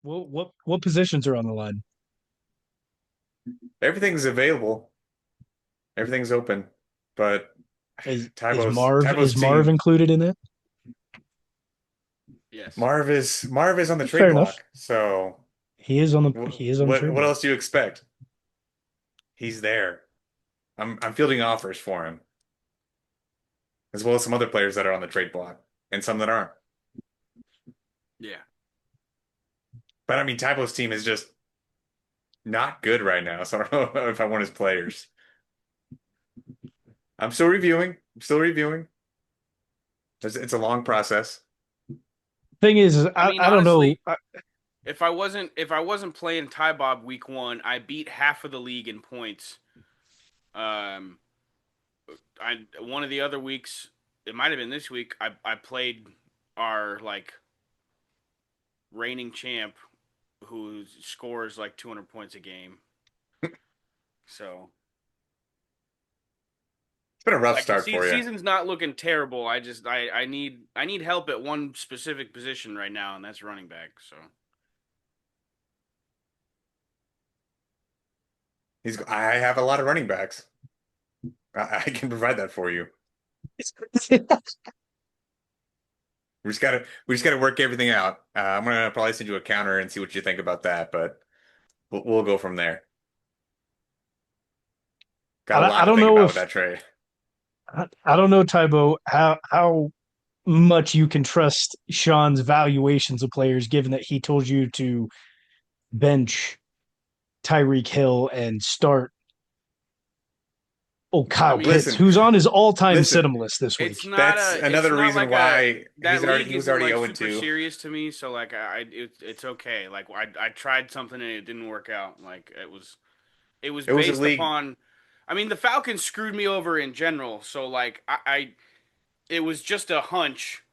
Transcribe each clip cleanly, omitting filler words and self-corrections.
What positions are on the line? Everything's available. Everything's open. But Is Tybo's Marv team, included in it? Yes. Marv is on the trade Fair enough. block. So He is on the trade what block. else do you expect? He's there. I'm fielding offers for him, as well as some other players that are on the trade block and some that aren't. Yeah. But I mean, Tybo's team is just not good right now, so I don't know if I want his players. I'm still reviewing. I'm still reviewing. It's a long process. Thing is, I mean, I don't know. honestly, if I wasn't playing Ty Bob week one, I beat half of the league in points. Um, I one of the other weeks, it might have been this week. I played our like reigning champ, who scores like 200 points a game. So It's been a rough like the start for you. season's not looking terrible. I need help at one specific position right now, and that's running back. So I have a lot of running backs. I can provide that for you. We just gotta work everything out. I'm gonna probably send you a counter and see what you think about that, but we'll go from there. Got a lot I to don't think know about with if that trade. I don't know, Tybo, how much you can trust Sean's valuations of players, given that he told you to bench Tyreek Hill and start I Kyle mean, Pitts, Listen, who's on his all-time listen. sit-'em list this week. That's it's another not reason like a why that league he was isn't already like 0 super 2. serious to me. So like it's okay. Like I tried something and it didn't work out. Like it was It was a based league. upon. I mean, the Falcons screwed me over in general. So like I it was just a hunch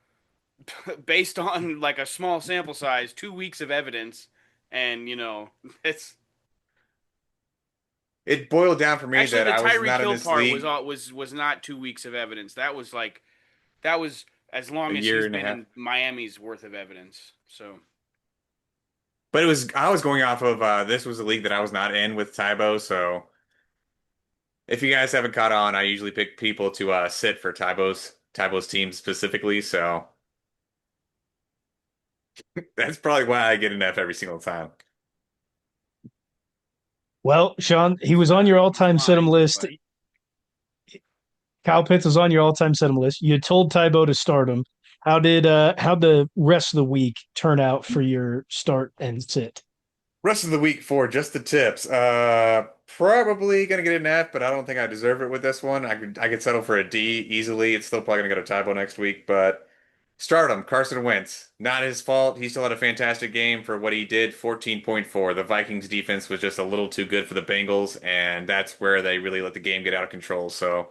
based on like a small sample size, 2 weeks of evidence, and it's It boiled down for me actually that the I was Tyreek not in Hill this part was league was not 2 weeks of evidence. That was as a long as year he's and a been half. in Miami's worth of evidence. So But I was going off of this was a league that I was not in with Tybo, so if you guys haven't caught on, I usually pick people to sit for Tybo's team specifically, so that's probably why I get an F every single time. Well, Sean, he he's was on your he's all-time sit-em fine, list. but Kyle Pitts was on your all-time sit-em list. You told Tybo to start him. How the rest of the week turn out for your start and sit? Rest of the week for just the tips. Probably gonna get an F, but I don't think I deserve it with this one. I could settle for a D easily. It's still probably gonna go to Tybo next week, but start him. Carson Wentz. Not his fault. He still had a fantastic game for what he did. 14.4. The Vikings defense was just a little too good for the Bengals, and that's where they really let the game get out of control. So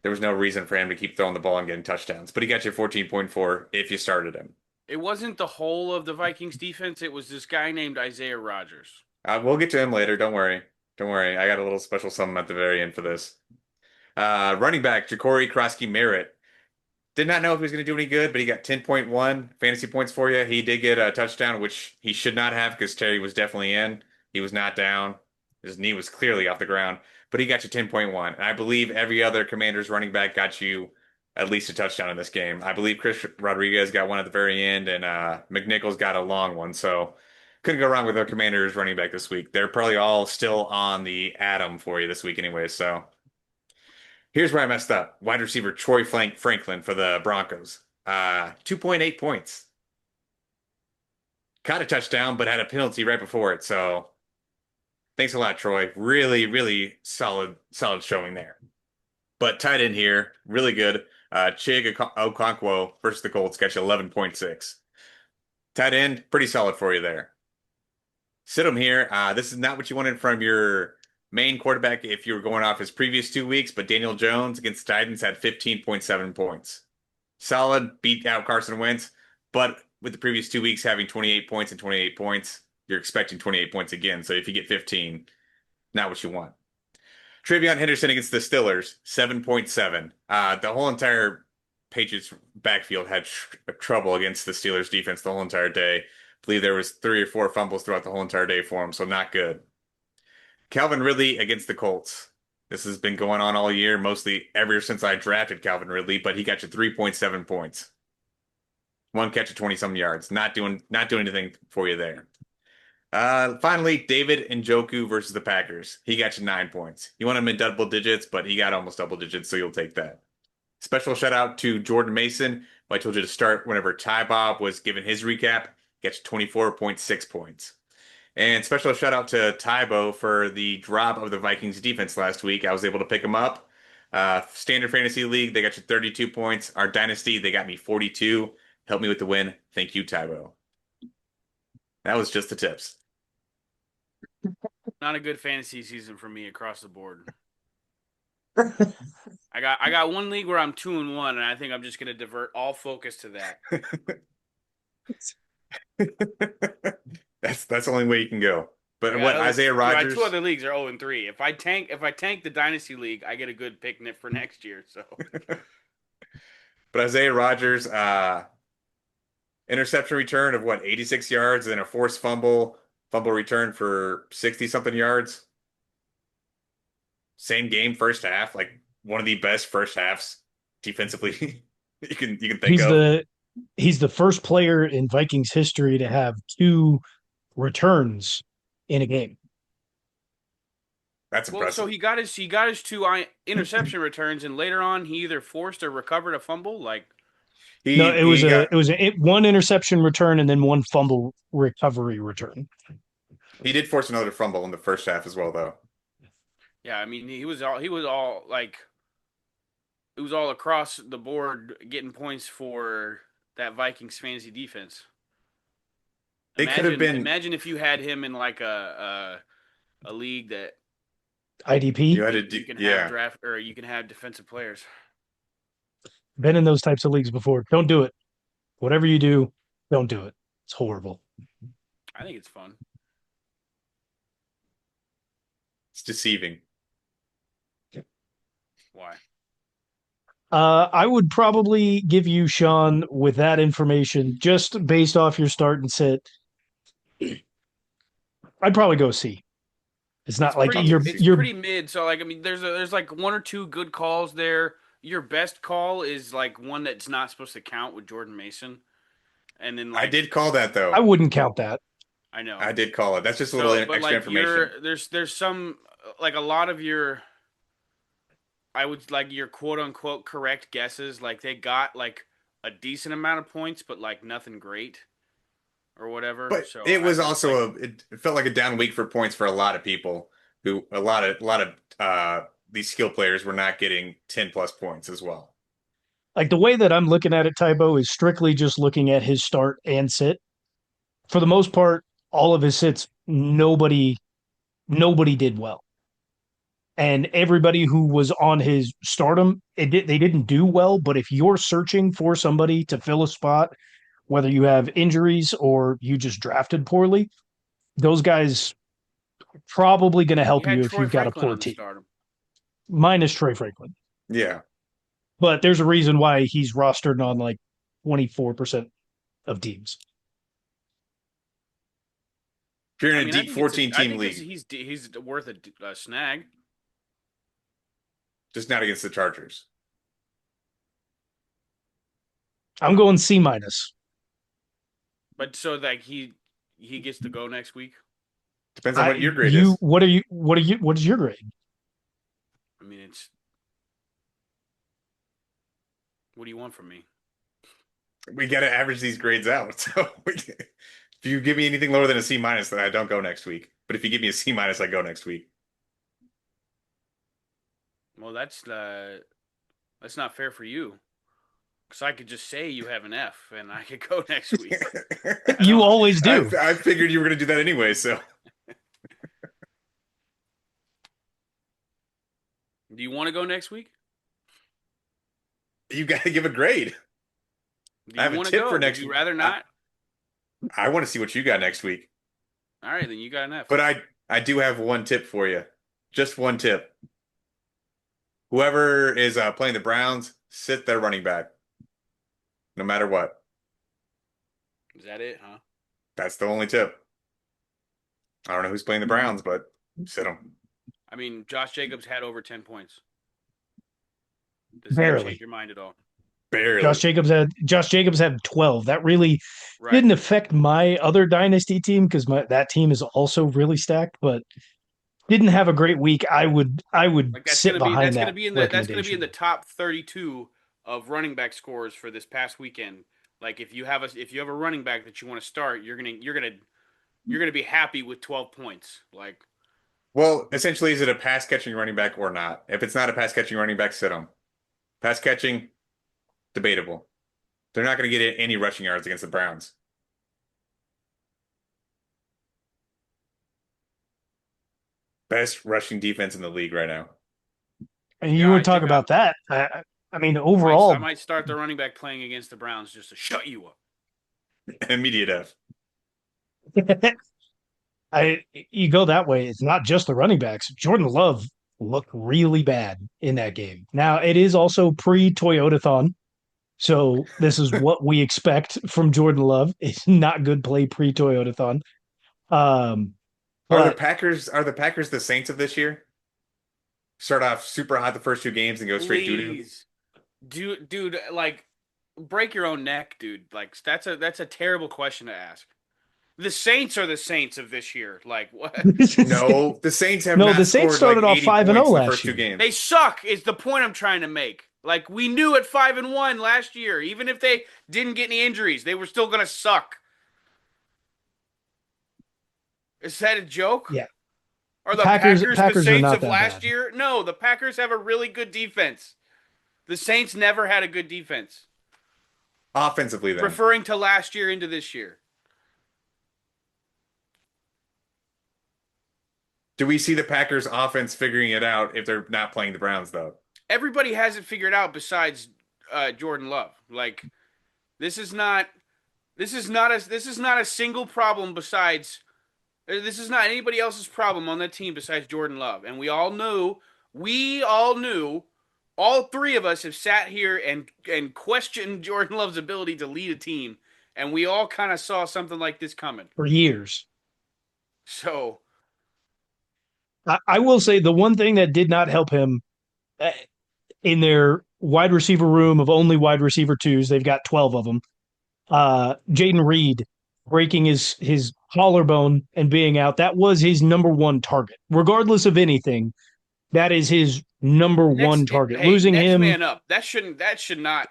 there was no reason for him to keep throwing the ball and getting touchdowns. But he got you 14.4 if you started him. it wasn't the whole of the Vikings defense. It was this guy named Isaiah Rogers. We'll get to him later. Don't worry. Don't worry. I got a little special something at the very end for this. Running back, Ja'Cory Krosky-Merritt. Did not know if he was going to do any good, but he got 10.1 fantasy points for you. He did get a touchdown, which he should not have because Terry was definitely in. He was not down. His knee was clearly off the ground, but he got you 10.1. And I believe every other Commander's running back got you at least a touchdown in this game. I believe Chris Rodriguez got one at the very end, and McNichols got a long one. So couldn't go wrong with our Commander's running back this week. They're probably all still on the atom for you this week anyway. So here's where I messed up. Wide receiver Troy Franklin for the Broncos. 2.8 points. Caught a touchdown, but had a penalty right before it. So thanks a lot, Troy. Really, really solid showing there. But tight end here, really good. Chig Okonkwo versus the Colts got you 11.6. Tight end, pretty solid for you there. Sit him here. This is not what you wanted from your main quarterback if you were going off his previous 2 weeks, but Daniel Jones against the Titans had 15.7 points. Solid, beat out Carson Wentz, but with the previous 2 weeks having 28 points and 28 points, you're expecting 28 points again. So if you get 15, not what you want. Travion Henderson against the Steelers, 7.7. The whole entire Patriots backfield had trouble against the Steelers defense the whole entire day. believe there was 3 or 4 fumbles throughout the whole entire day for him, so not good. Calvin Ridley against the Colts. This has been going on all year, mostly ever since I drafted Calvin Ridley, but he got you 3.7 points. One catch of 20 some yards. Not doing anything for you there. Finally, David Njoku versus the Packers. He got you 9 points. You want him in double digits, but he got almost double digits, so you'll take that. Special shout out to Jordan Mason, who I told you to start whenever Ty Bob was giving his recap. Gets 24.6 points. And special shout out to Tybo for the drop of the Vikings defense last week. I was able to pick him up. Standard Fantasy League, they got you 32 points. Our Dynasty, they got me 42. Help me with the win. Thank you, Tybo. That was just the tips. Not a good fantasy season for me across the board. I got one league where I'm 2-1, and I think I'm just going to divert all focus to that. That's the only way you can go. But what other, Isaiah Rodgers? 2 other leagues are 0-3. If I tank the Dynasty League, I get a good pick for next year. So, but Isaiah Rodgers, interception return of what, 86 yards, and then a forced fumble return for 60 something yards. Same game, first half, like one of the best first halves defensively you can think of. He's the first player in Vikings history to have 2 returns in a game. That's impressive. So he got his 2 interception returns, and later on he either forced or recovered a fumble. Like it was one interception return and then one fumble recovery return. He did force another fumble in the first half as well, though. Yeah, I mean he was all like it was all across the board getting points for that Vikings fantasy defense. It could have been. Imagine if you had him in like a league that IDP. You can have draft or you can have defensive players. Been in those types of leagues before. Don't do it. Whatever you do, don't do it. It's horrible. I think it's fun. It's deceiving. Why? I would probably give you, Sean, with that information, just based off your start and sit. I'd probably go C. It's not like you're pretty mid. So like I mean, there's like 1 or 2 good calls there. Your best call is like one that's not supposed to count with Jordan Mason, and then I did call that though. I wouldn't count that. I know. I did call it. That's just a little extra information. There's some like a lot of your I would like your quote unquote correct guesses. Like they got like a decent amount of points, but like nothing great or whatever. But so it was also it felt like a down week for points for a lot of people who a lot of these skill players were not getting 10 plus points as well. Like the way that I'm looking at it, Tybo, is strictly just looking at his start and sit. For the most part, all of his sits, nobody did well. And everybody who was on his stardom, they didn't do well. But if you're searching for somebody to fill a spot, whether you have injuries or you just drafted poorly, those guys are probably going to help you if you've got a poor team. Minus Troy Franklin. Yeah. But there's a reason why he's rostered on like 24% of teams. If you're in a deep 14-team league, he's worth a snag. Just not against the Chargers. I'm going C minus. But so like he gets to go next week. Depends on what your grade is. What is your grade? I mean, what do you want from me? We got to average these grades out. So if you give me anything lower than a C minus, then I don't go next week. But if you give me a C minus, I go next week. Well, that's not fair for you. Because I could just say you have an F, and I could go next week. You always do. I figured you were going to do that anyway, so. Do you want to go next week? You got to give a grade. I have a tip for next week. Would you rather not? I want to see what you got next week. All right, then you got an F. But I do have one tip for you. Just one tip. Whoever is playing the Browns, sit their running back. No matter what. Is that it, huh? That's the only tip. I don't know who's playing the Browns, but sit them. I mean, Josh Jacobs had over 10 points. Does that change Barely. your mind at all? Barely. Josh Jacobs had 12. That really Right. didn't affect my other dynasty team because that team is also really stacked, but didn't have a great week. I would Like sit behind that that's gonna be in recommendation. the top 32 of running back scores for this past weekend. Like if you have a running back that you want to start, you're gonna be happy with 12 points. Like Well, essentially, is it a pass catching running back or not? If it's not a pass catching running back, sit them. Pass catching, debatable. They're not going to get any rushing yards against the Browns. Best rushing defense in the league right now. And you yeah, would talk about that. I mean, I overall, might start the running back playing against the Browns just to shut you up. Immediate F. I you go that way. It's not just the running backs. Jordan Love looked really bad in that game. Now it is also pre-Toyotathon, so this is what we expect from Jordan Love. It's not good play pre-Toyotathon. Um, but Are the Packers the Saints of this year? Start off super hot the first two games and go straight doo-doo? Please, dude, like break your own neck, dude. Like that's a terrible question to ask. The Saints are the Saints of this year. Like what? No, the Saints have no, the not Saints scored like started off 80 5-0 points in the last first two year. They games. suck is the point I'm trying to make. Like we knew at 5-1 last year, even if they didn't get any injuries, they were still gonna suck. Is that a joke? Yeah, Are the Packers Packers the Packers are Saints not of that last bad. year? No, the Packers have a really good defense. The Saints never had a good defense. Offensively, then. Referring to last year into this year. Do we see the Packers offense figuring it out if they're not playing the Browns, though? Everybody has it figured out besides Jordan Love. Like this is not this is not a single problem besides this is not anybody else's problem on that team besides Jordan Love. And we all knew all three of us have sat here and questioned Jordan Love's ability to lead a team and we all kind of saw something like this coming. For years. So, I will say the one thing that did not help him uh, in their wide receiver room of only wide receiver twos, they've got 12 of them. Jaden Reed breaking his collarbone and being out, that was his number one target. Regardless of anything, that is his number one target. Losing next him, man up. That should not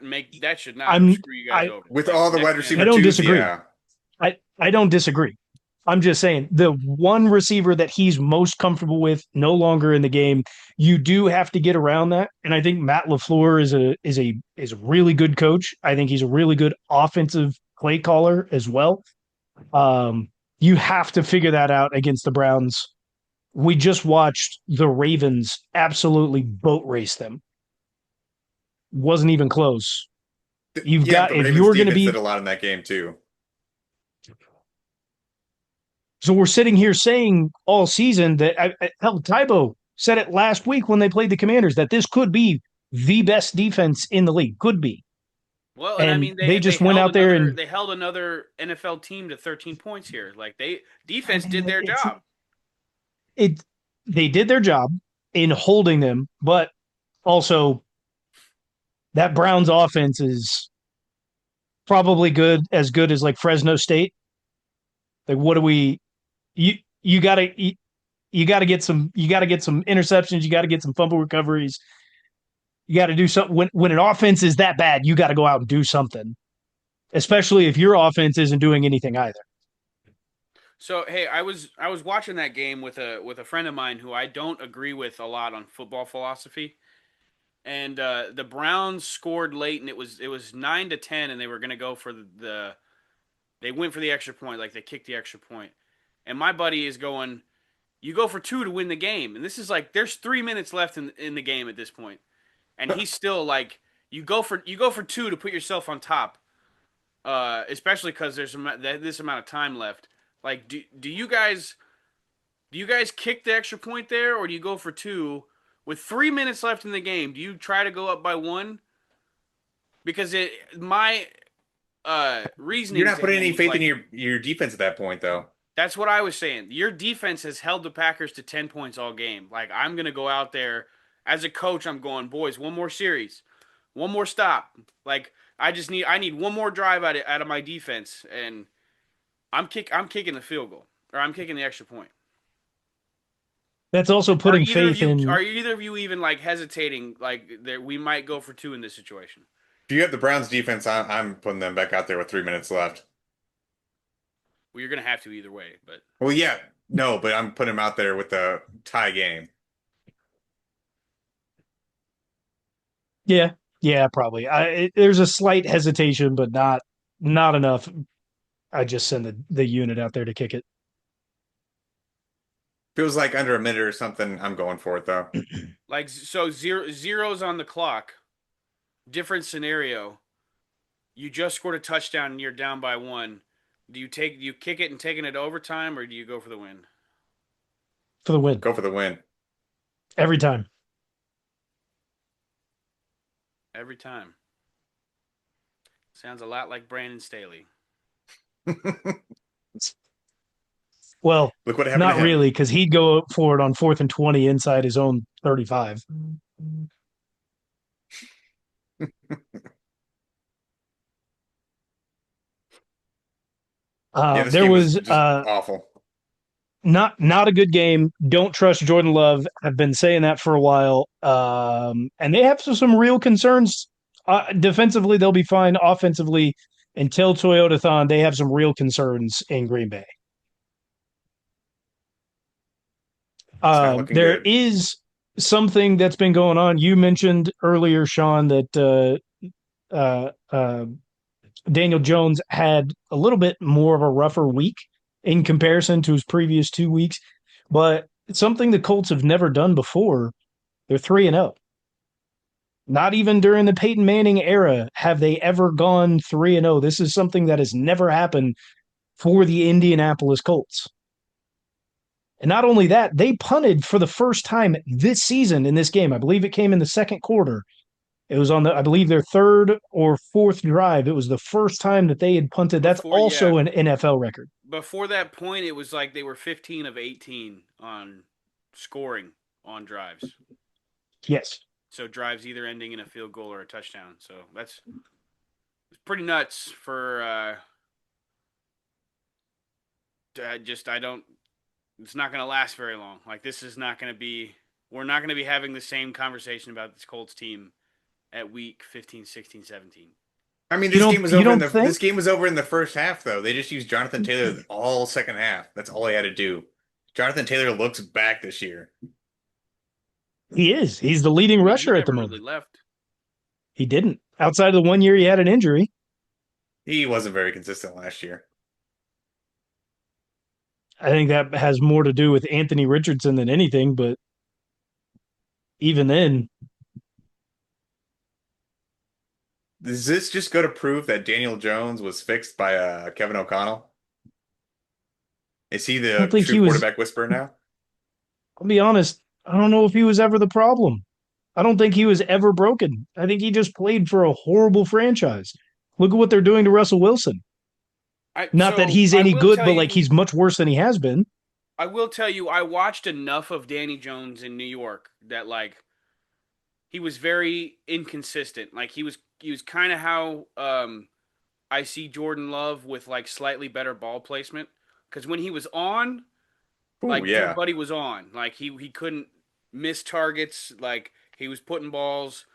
I'm screw you guys I over. With Like all the next wide man I receiver up. don't twos, disagree. yeah. I don't disagree. I'm just saying the one receiver that he's most comfortable with no longer in the game. You do have to get around that, and I think Matt LaFleur is a really good coach. I think he's a really good offensive play caller as well. You have to figure that out against the Browns. We just watched the Ravens absolutely boat race them. Wasn't even close. You've Yeah, but got the if Ravens you're going to defense did be a lot in that game, too. so we're sitting here saying all season that hell Tybo said it last week when they played the Commanders that this could be the best defense in the league, could be, Well, and I and mean they just went out there and they held another NFL team to 13 points here. Like they I defense did mean, their job. it they did their job in holding them, but also that Browns offense is probably good as like Fresno State. Like, what do we? You you gotta you gotta get some interceptions. You got to get some fumble recoveries. You got to do something when an offense is that bad. You got to go out and do something, especially if your offense isn't doing anything either. So hey, I was watching that game with a friend of mine who I don't agree with a lot on football philosophy. And the Browns scored late, and it was 9-10, and they were going to go for they went for the extra point, like they kicked the extra point. And my buddy is going, you go for two to win the game, and this is like there's 3 minutes left in the game at this point, and he's still like, you go for two to put yourself on top, especially because there's this amount of time left. Like, do you guys kick the extra point there, or do you go for two with 3 minutes left in the game? Do you try to go up by one? Because You're reasoning not to putting him any was faith in like, your defense at that point, though. that's what I was saying. Your defense has held the Packers to 10 points all game. Like, I'm going to go out there as a coach. I'm going, boys, one more series, one more stop. Like, I need one more drive out of my defense, and I'm kicking the field goal, or I'm kicking the extra point. That's also putting faith Are in. either of you even like hesitating like that we might go for two in this situation? If you have the Browns defense, I'm putting them back out there with 3 minutes left. Well, you're going to have to either way, but Well, yeah, no, but I'm putting them out there with the tie game. Yeah, yeah, probably. There's a slight hesitation, but not enough. I just send the unit out there to kick it. Feels like under a minute or something. I'm going for it though. like so zeros on the clock. Different scenario. You just scored a touchdown and you're down by one. Do you kick it and taking it to overtime, or do you go for the win? For the win Go for the win. every time. Every time. Sounds a lot like Brandon Staley. Well, Look what happened to not him. really, because he'd go for it on 4th and 20 inside his own 35. Yeah, this There game was was just awful. not a good game. Don't trust Jordan Love. I've been saying that for a while. And they have some real concerns. Defensively, they'll be fine. Offensively, until Toyota Thon, they have some real concerns in Green Bay. It's not looking There good. is something that's been going on. You mentioned earlier, Sean, that uh, uh, Daniel Jones had a little bit more of a rougher week in comparison to his previous 2 weeks, but it's something the Colts have never done before. They're 3-0. Not even during the Peyton Manning era have they ever gone 3-0. This is something that has never happened for the Indianapolis Colts. And not only that, they punted for the first time this season in this game. I believe it came in the second quarter. It was on I believe, their third or fourth drive. It was the first time that they had punted. That's Before, yeah, also an NFL record. before that point, it was like they were 15 of 18 on scoring on drives. Yes. So drives either ending in a field goal or a touchdown. So that's it's pretty nuts for just I don't. It's not going to last very long. Like this is not going to be. We're not going to be having the same conversation about this Colts team at week 15, 16, 17. I mean, You don't you don't this think game was over in the first half though. They just used Jonathan Taylor all second half. That's all he had to do. Jonathan Taylor looks back this year. he is? He's the leading I mean, he rusher at the never really moment. left. He didn't. Outside of the 1 year he had an injury. He wasn't very consistent last year. I think that has more to do with Anthony Richardson than anything, but even then, Does this just go to prove that Daniel Jones was fixed by Kevin O'Connell? Is he I don't the think true he was. quarterback whisperer now? I'll be honest. I don't know if he was ever the problem. I don't think he was ever broken. I think he just played for a horrible franchise. Look at what they're doing to Russell Wilson. Not that he's any good, but like he's much worse than he has been. I will tell you, I watched enough of Danny Jones in New York that like he was very inconsistent. Like he was kind of how I see Jordan Love with like slightly better ball placement. Because when he was on, Oh like yeah. everybody was on. Like he couldn't miss targets. Like he was putting balls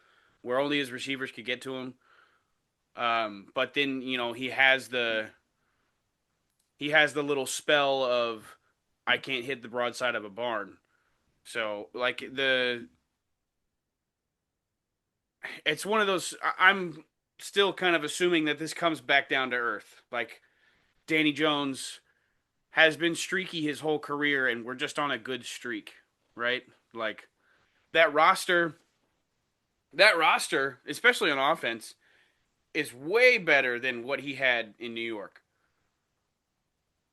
where only his receivers could get to him. But then he has the little spell of I can't hit the broadside of a barn. So like it's one of those. I'm still kind of assuming that this comes back down to earth. Like Danny Jones has been streaky his whole career, and we're just on a good streak, right? Like that roster, that roster, especially on offense, is way better than what he had in New York.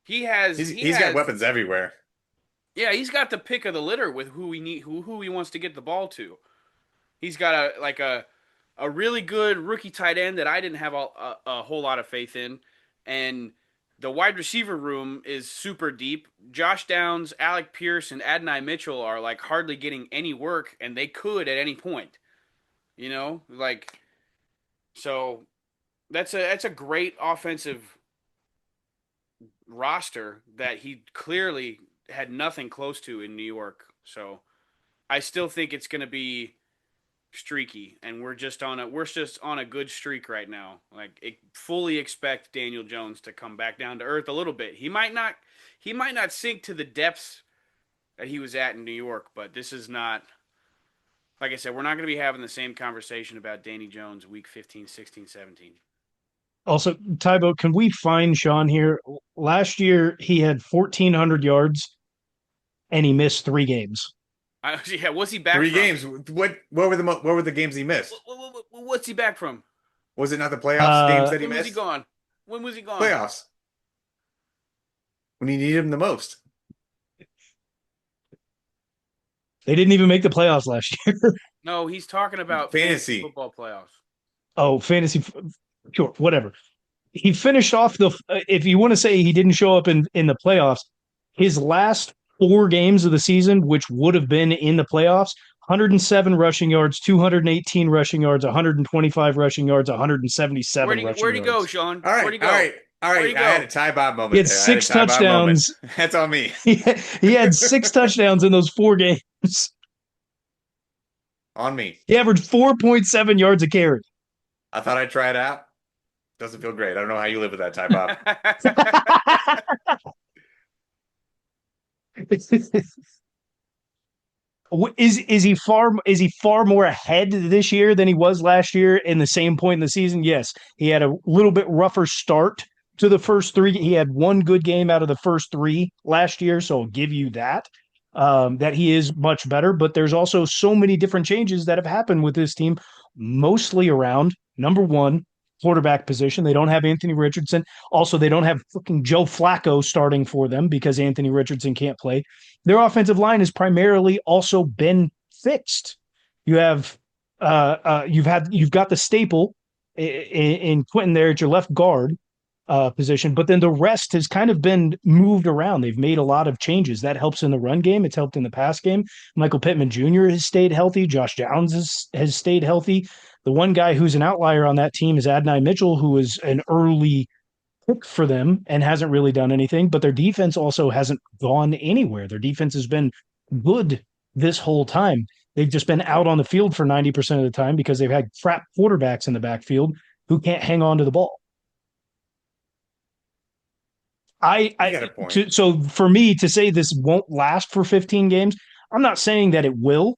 He He's got has weapons everywhere. yeah, he's got the pick of the litter with who he wants to get the ball to. He's got a really good rookie tight end that I didn't have a whole lot of faith in, and the wide receiver room is super deep. Josh Downs, Alec Pierce, and Adonai Mitchell are like hardly getting any work, and they could at any point. You know, like so that's a great offensive roster that he clearly had nothing close to in New York. So I still think it's going to be streaky, and we're just on a good streak right now. Like fully expect Daniel Jones to come back down to earth a little bit. He might not sink to the depths that he was at in New York, but this is not, like I said, we're not going to be having the same conversation about Danny Jones week 15, 16, 17. Also, Tybo, can we find Sean here? Last year, he had 1,400 yards and he missed 3 games. Yeah, what's he back Three from? games. What were the games he missed? What's he back from? Was it not the playoffs games Uh, that he When was he missed? gone? When was he gone? Playoffs when he needed him the most. they didn't even make the playoffs last year. No, he's talking about fantasy Fantasy. football playoffs. Oh, fantasy, sure, whatever. He finished off if you want to say he didn't show up in the playoffs, his last 4 games of the season, which would have been in the playoffs, 107 rushing yards, 218 rushing yards, 125 rushing yards, Where'd 177 he rushing Where'd he go, yards. Sean? All Where'd right, he all go? right, all Where'd he right. I had a go? Ty Bob He moment had there. I had a six Ty Bob moment. touchdowns. That's on me. He had 6 touchdowns in those 4 games. On me. He averaged 4.7 yards a carry. I thought I'd try it out. Doesn't feel great. I don't know how you live with that, Ty Bob. Is he far more ahead this year than he was last year in the same point in the season? Yes. He had a little bit rougher start to the first 3. He had one good game out of the first 3 last year, so I'll give you that. That he is much better, but there's also so many different changes that have happened with this team, mostly around number one, quarterback position. They don't have Anthony Richardson. Also, they don't have fucking Joe Flacco starting for them because Anthony Richardson can't play. Their offensive line has primarily also been fixed. You have you've got the staple in Quentin there at your left guard position, but then the rest has kind of been moved around. They've made a lot of changes. That helps in the run game. It's helped in the pass game. Michael Pittman Jr. has stayed healthy. Josh Downs has stayed healthy. The one guy who's an outlier on that team is Adonai Mitchell, who was an early pick for them and hasn't really done anything. But their defense also hasn't gone anywhere. Their defense has been good this whole time. They've just been out on the field for 90% of the time because they've had crap quarterbacks in the backfield who can't hang on to the ball. You got a point. So for me to say this won't last for 15 games, I'm not saying that it will.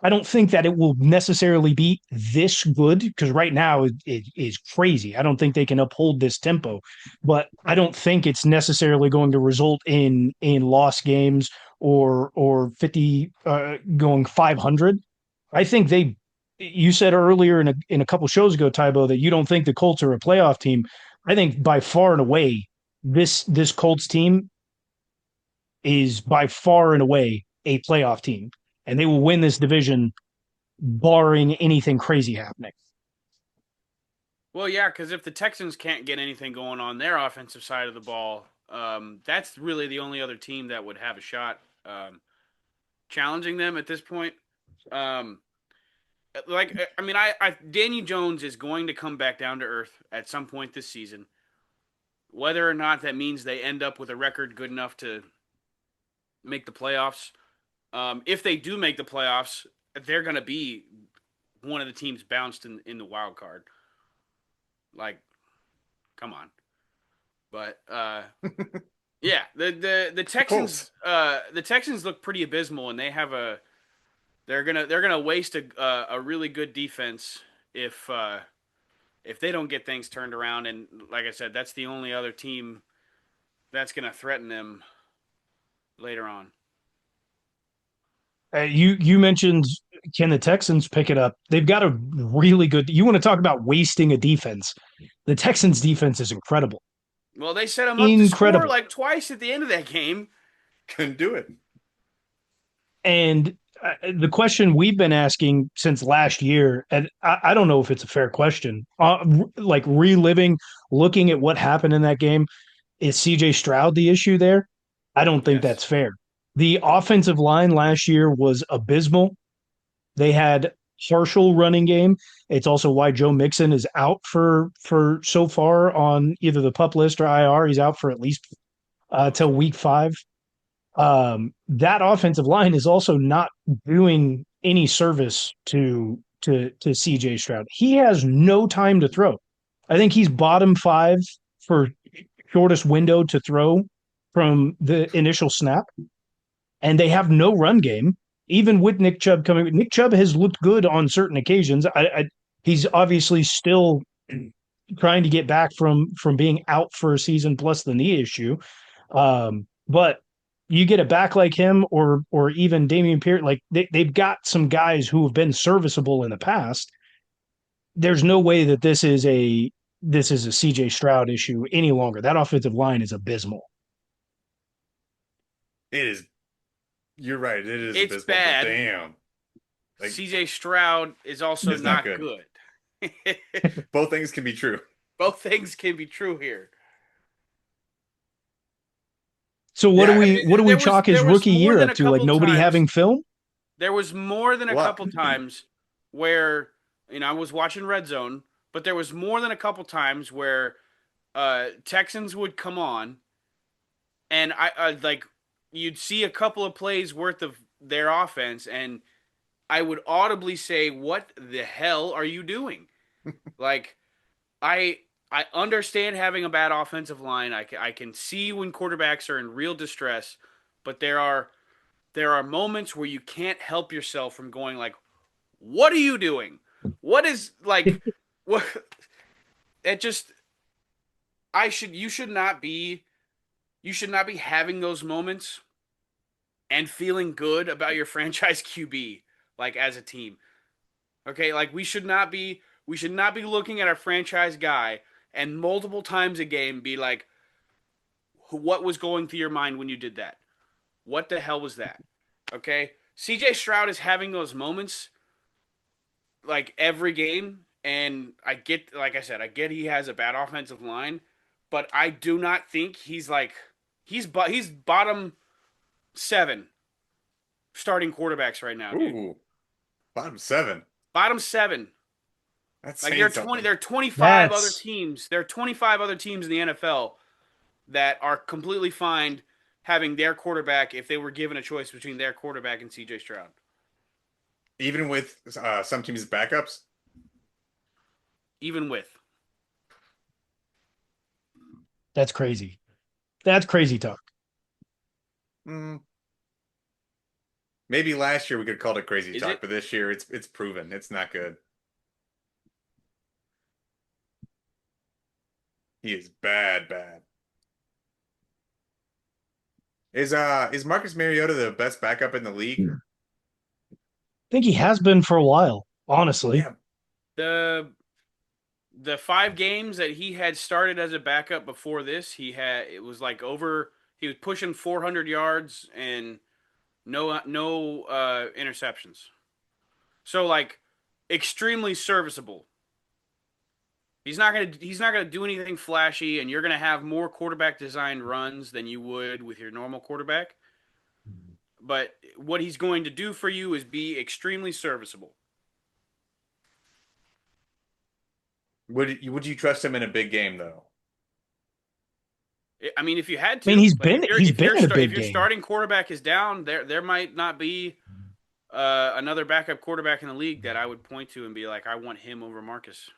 I don't think that it will necessarily be this good because right now it is crazy. I don't think they can uphold this tempo, but I don't think it's necessarily going to result in lost games or 50 going 500. I think they. You said earlier in a couple shows ago, Tybo, that you don't think the Colts are a playoff team. I think by far and away this Colts team is by far and away a playoff team, and they will win this division barring anything crazy happening. Well, yeah, because if the Texans can't get anything going on their offensive side of the ball, that's really the only other team that would have a shot challenging them at this point. Um, I mean, Danny Jones is going to come back down to earth at some point this season. Whether or not that means they end up with a record good enough to make the playoffs, if they do make the playoffs, they're going to be one of the teams bounced in the wild card. Like, come on. But yeah, the Texans the Texans look pretty abysmal, and they're gonna waste a really good defense if they don't get things turned around. And like I said, that's the only other team that's gonna threaten them later on. You mentioned, can the Texans pick it up? They've got a really good. You want to talk about wasting a defense? The Texans' defense is incredible, Well, they set them up to score incredible. like twice at the end of that game. Couldn't do it. And the question we've been asking since last year, and I don't know if it's a fair question. Like reliving, looking at what happened in that game, is CJ Stroud the issue there? I don't think Yes. that's fair. The offensive line last year was abysmal. They had partial running game. It's also why Joe Mixon is out for so far on either the pup list or IR. He's out for at least till week 5. That offensive line is also not doing any service to CJ Stroud. He has no time to throw. I think he's bottom 5 for shortest window to throw from the initial snap, and they have no run game. Even with Nick Chubb coming, Nick Chubb has looked good on certain occasions. He's obviously still trying to get back from being out for a season plus the knee issue. But you get a back like him or even Damian Pierce, like they've got some guys who have been serviceable in the past. There's no way that this is a CJ Stroud issue any longer. That offensive line is abysmal. It is. You're right. It is It's abysmal. But bad. damn, like CJ Stroud is also it's not not good. good. Both things can be true. Both things can be true here. So what Yeah, do I we mean, what do we chalk his there was rookie more year than up a to? Like couple nobody times. having film? There was more than a what? couple times where I was watching Red Zone, but there was more than a couple times where Texans would come on, and I like you'd see a couple of plays worth of their offense, and I would audibly say, "What the hell are you doing?" Like I I understand having a bad offensive line. I can see when quarterbacks are in real distress, but there are moments where you can't help yourself from going like, "What are you doing? What is like what?" It just I should you should not be having those moments and feeling good about your franchise QB like as a team. Okay, like we should not be looking at our franchise guy and multiple times a game be like, what was going through your mind when you did that? What the hell was that? Okay, CJ Stroud is having those moments like every game, and I get, like I said, I get he has a bad offensive line, but I do not think he's bottom 7 starting quarterbacks right now, dude. Ooh, bottom 7. Bottom 7. That's Like saying something. there are 25 other That's teams. There are 25 other teams in the NFL that are completely fine having their quarterback if they were given a choice between their quarterback and CJ Stroud. Even with some teams' backups. Even with. that's crazy. That's crazy talk. Mm, maybe last year we could have called it crazy Is talk, it? but this year it's proven it's not good. He is bad, bad. Is Marcus Mariota the best backup in the league? I think he has been for a while, honestly. Yeah. The 5 games that he had started as a backup before this, it was like over he was pushing 400 yards and no interceptions. So like extremely serviceable. He's not gonna do anything flashy, and you're gonna have more quarterback designed runs than you would with your normal quarterback. But what he's going to do for you is be extremely serviceable. Would you trust him in a big game though? I mean, if you had I mean, to, he's like been he's been in a if big your game. starting quarterback is down, there might not be another backup quarterback in the league that I would point to and be like, I want him over Marcus.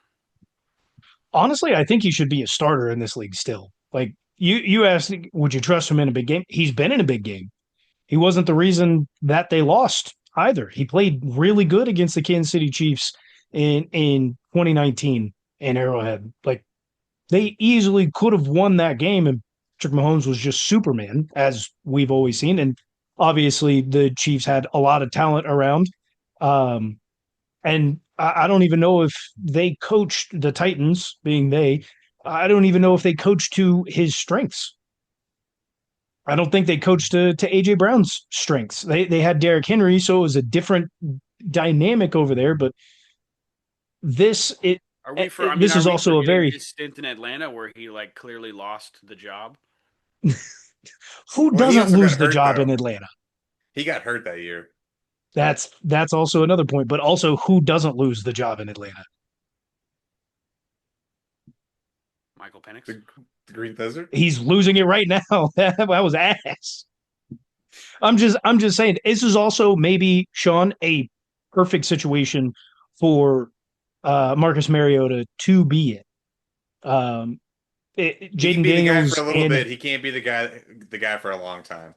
Honestly, I think he should be a starter in this league still. Like you asked, would you trust him in a big game? He's been in a big game. He wasn't the reason that they lost either. He played really good against the Kansas City Chiefs in 2019 in Arrowhead. Like they easily could have won that game, and Patrick Mahomes was just Superman, as we've always seen. And obviously, the Chiefs had a lot of talent around. Um, and I don't even know if they coached the Titans, being they. I don't even know if they coached to his strengths. I don't think they coached to AJ Brown's strengths. They had Derrick Henry, so it was a different dynamic over there. But this it, Are we for? I mean, this are is we also a forgetting very his stint in Atlanta where he like clearly lost the job? who Well, he doesn't also got lose the hurt job in though. Atlanta. He got hurt that year. That's also another point. But also, who doesn't lose the job in Atlanta? Michael Penix. The Green Lizard. He's losing it right now. That was ass. I'm just saying this is also maybe Sean a perfect situation for Marcus Mariota to be in. He can Jaden be the guy for Daniels a little and bit. He can't be the guy for a long time,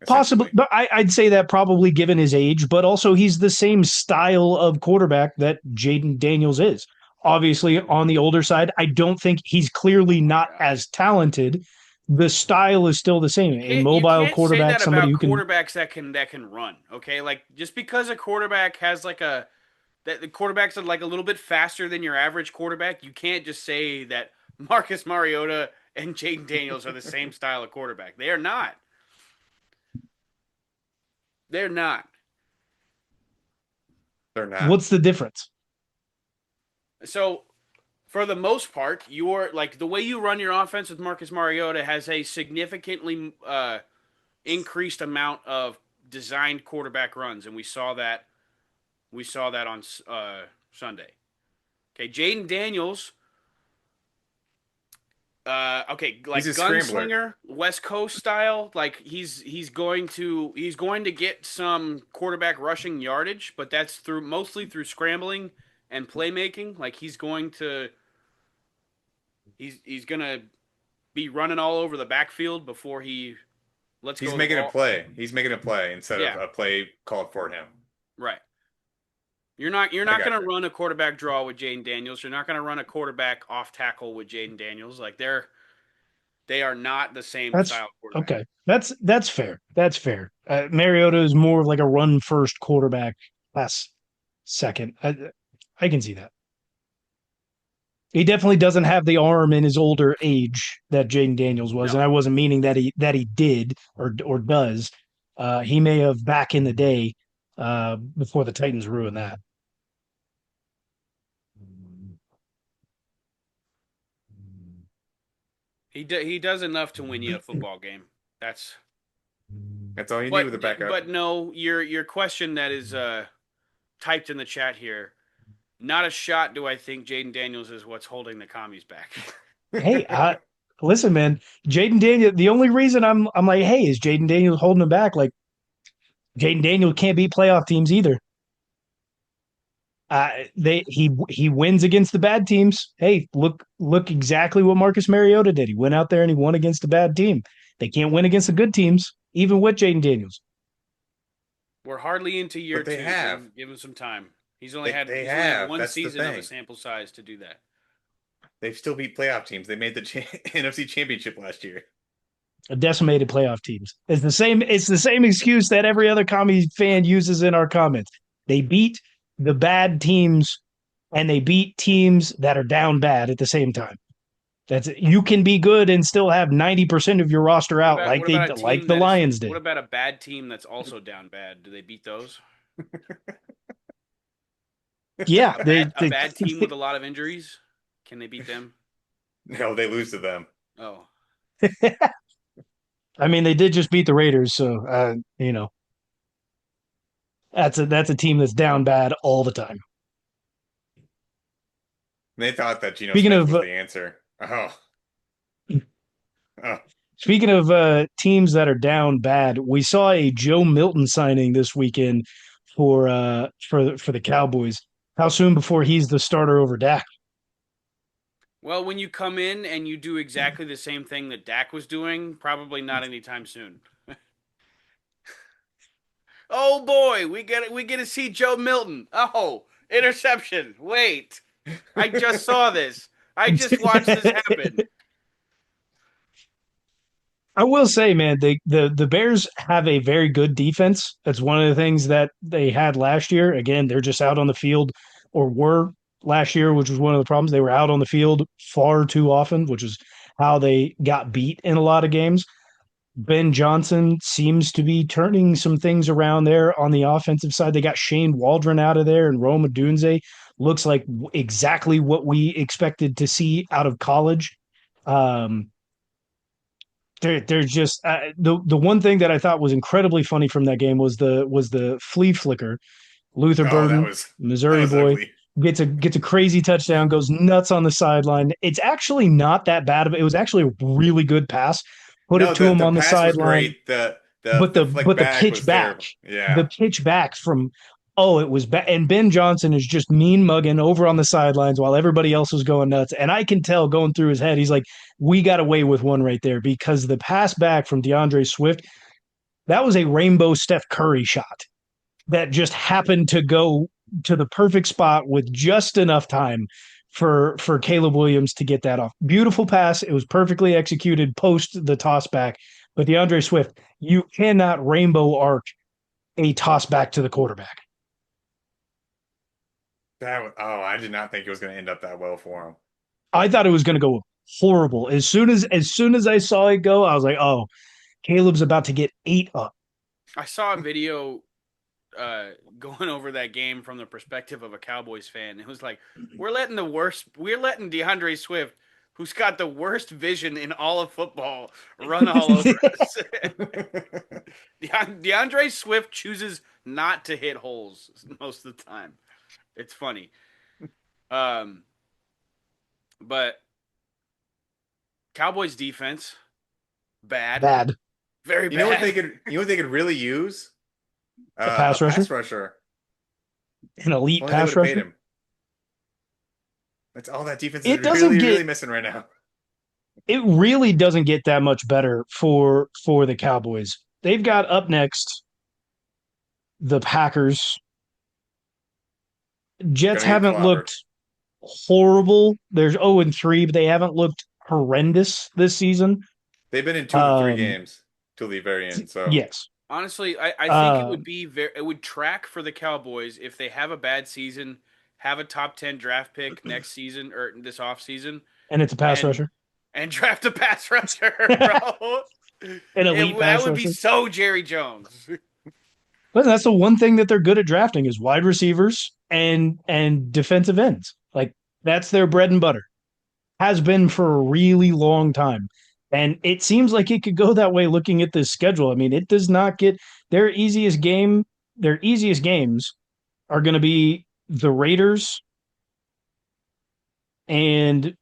possibly, essentially. but I'd say that probably given his age, but also he's the same style of quarterback that Jaden Daniels is. Obviously, on the older side, I don't think he's clearly Oh my not gosh. as talented. The style is still the same. You A can't you mobile can't say quarterback, that somebody about who can. quarterbacks that can run. Okay, like just because a quarterback has like a that the quarterbacks are like a little bit faster than your average quarterback, you can't just say that Marcus Mariota and Jaden Daniels are the same style of quarterback. They are not. They're not. They're not. What's the difference? So for the most part, you're like the way you run your offense with Marcus Mariota has a significantly increased amount of designed quarterback runs, and we saw that on Sunday. Okay, Jaden Daniels. Okay, He's like a scrambler. gunslinger, West Coast style. Like he's going to get some quarterback rushing yardage, but that's through mostly through scrambling and playmaking. Like he's gonna be running all over the backfield before he lets go He's of the making a ball. play. He's making a play instead of Yeah, a play called for him. right. You're not I going got to you. run a quarterback draw with Jaden Daniels. You're not going to run a quarterback off tackle with Jaden Daniels. Like they are not the same That's style quarterback. okay. That's fair. That's fair. Mariota is more of like a run first quarterback, pass second. I can see that. He definitely doesn't have the arm in his older age that Jaden Daniels was, and No. I wasn't meaning that he did or does. He may have back in the day before the Titans ruined that. He does enough to win you a football game. That's That's all you need but with a backup. but no, your question that is typed in the chat here. Not a shot do I think Jaden Daniels is what's holding the commies back. Hey, listen, man, Jaden Daniel. The only reason I'm like, hey, is Jaden Daniels holding him back? Like Jaden Daniels can't beat playoff teams either. He wins against the bad teams. Hey, look exactly what Marcus Mariota did. He went out there and he won against a bad team. They can't win against the good teams, even with Jaden Daniels. We're hardly into year But they two. Give have. him, give him some time. They they He's only had have. one That's the season of a thing. sample size to do that. They've still beat playoff teams. They made the NFC Championship last year. Decimated playoff teams. It's the same. It's the same excuse that every other commie fan uses in our comments. They beat the bad teams, and they beat teams that are down bad at the same time. That's you can be good and still have 90% of your roster What out, about like what about a like team the that is Lions what did. about a bad team that's also down bad? Do they beat those? Yeah, A bad a bad team with a lot of injuries? Can they beat them? No, they lose to them. Oh. I mean, they did just beat the Raiders, so that's a team that's down bad all the time. They thought that Geno Speaking Smith of was the answer. Oh, oh. speaking of teams that are down bad, we saw a Joe Milton signing this weekend for the Cowboys. How soon before he's the starter over Dak? Well, when you come in and you do exactly the same thing that Dak was doing, probably not anytime soon. Oh boy, we get to see Joe Milton. Oh, interception. Wait. I just saw this. I just watched this happen. I will say, man, the Bears have a very good defense. That's one of the things that they had last year. Again, they're just out on the field, or were last year, which was one of the problems. They were out on the field far too often, which is how they got beat in a lot of games. Ben Johnson seems to be turning some things around there on the offensive side. They got Shane Waldron out of there, and Rome Odunze looks like exactly what we expected to see out of college. Um, there's just the one thing that I thought was incredibly funny from that game was the flea flicker. Luther Oh, Burden, that Missouri was boy, ugly. gets a crazy touchdown, goes nuts on the sideline. It's actually not that bad of it. It was actually a really good pass. Put it No, to him the on the pass was sideline, great. The but the the flick but back was terrible. the Yeah. pitch back from it was bad. And Ben Johnson is just mean mugging over on the sidelines while everybody else was going nuts. And I can tell going through his head, he's like, "We got away with one right there," because the pass back from DeAndre Swift, that was a rainbow Steph Curry shot that just happened to go to the perfect spot with just enough time for Caleb Williams to get that off. Beautiful pass. It was perfectly executed post the toss back. But DeAndre Swift, you cannot rainbow arc a toss back to the quarterback. I did not think it was going to end up that well for him. I thought it was going to go horrible. As soon as I saw it go, I was like, "Oh, Caleb's about to get ate up." I saw a video going over that game from the perspective of a Cowboys fan. It was like, we're letting DeAndre Swift, who's got the worst vision in all of football, run all over us. DeAndre Swift chooses not to hit holes most of the time. It's funny. Um, but Cowboys defense, bad, Bad. very You know what they bad. could you know what they could really use? A A pass rusher, pass rusher. an If elite only they would pass have paid rusher. him. That's all that defense is It doesn't really, get really missing right now. it really doesn't get that much better for the Cowboys. They've got up next the Packers. Jets Gonna get haven't clobbered. looked horrible. There's 0-3, but they haven't looked horrendous this season. They've been in two of the three Um, games till the very end, so yes. Honestly, I think it would Um, be it would track for the Cowboys if they have a bad season, have a top 10 draft pick next season or this off season, and it's a pass and rusher, draft a pass rusher, an bro. elite That pass would be rusher. so Jerry Jones. But that's the one thing that they're good at drafting is wide receivers and defensive ends. Like that's their bread and butter. Has been for a really long time. And it seems like it could go that way looking at this schedule. I mean, it does not get their easiest game, their easiest games are going to be the Raiders and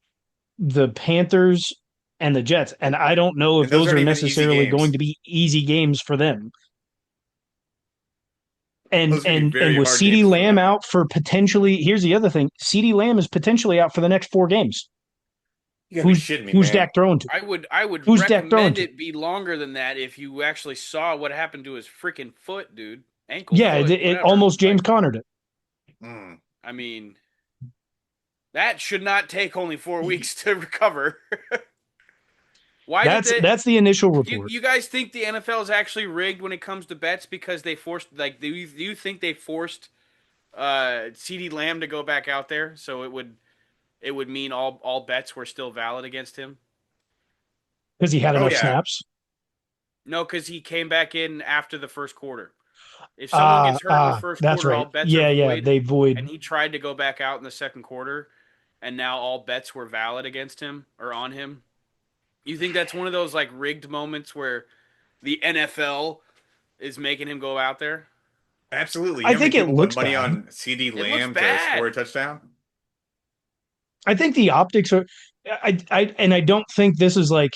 the Panthers and the Jets. And I don't know if and those those aren't are even easy necessarily going games. to be easy games for them. And Those are gonna be and very with hard games CeeDee for Lamb them. out for potentially, here's the other thing: CeeDee Lamb is potentially out for the next 4 games. You gotta be Who's shitting me, who's man. Dak throwing to? I would Who's Dak throwing recommend to? it be longer than that if you actually saw what happened to his freaking foot, dude. Ankle, Yeah, foot, it whatever. almost James Like, Connered it. Mm. I mean, that should not take only 4 weeks to recover. Why did That's the initial you report you guys think the NFL is actually rigged when it comes to bets because they forced do you think they forced CeeDee Lamb to go back out there so it would mean all bets were still valid against him? because he had Oh enough yeah. snaps. No, because he came back in after the first quarter. If someone gets hurt in the first That's quarter, all right. bets are Yeah, void. they void And he tried to go back out in the second quarter, and now all bets were valid against him or on him. You think that's one of those like rigged moments where the NFL is making him go out there? Absolutely. You I know how many think it people put looks money bad. on CeeDee It looks Lamb to score a bad. touchdown? I think the optics are I don't think this is like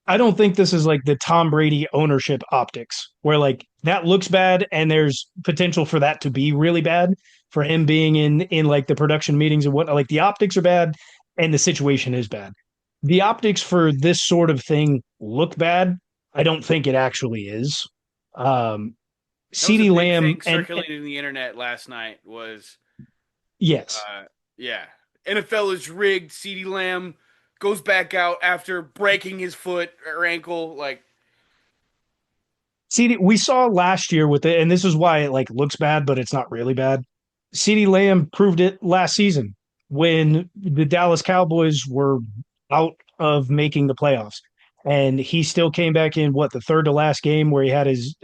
I don't think this is like the Tom Brady ownership optics, where like that looks bad and there's potential for that to be really bad for him being in like the production meetings and what like the optics are bad and the situation is bad. The optics for this sort of thing look bad. I don't think it actually is. Um That was a CeeDee big Lamb thing and circulating the internet last night was yes. uh yeah. NFL is rigged. CeeDee Lamb goes back out after breaking his foot or ankle. Like, CeeDee we saw last year with it, and this is why it like looks bad, but it's not really bad. CeeDee Lamb proved it last season when the Dallas Cowboys were out of making the playoffs. and he still came back in the third to last game where he had his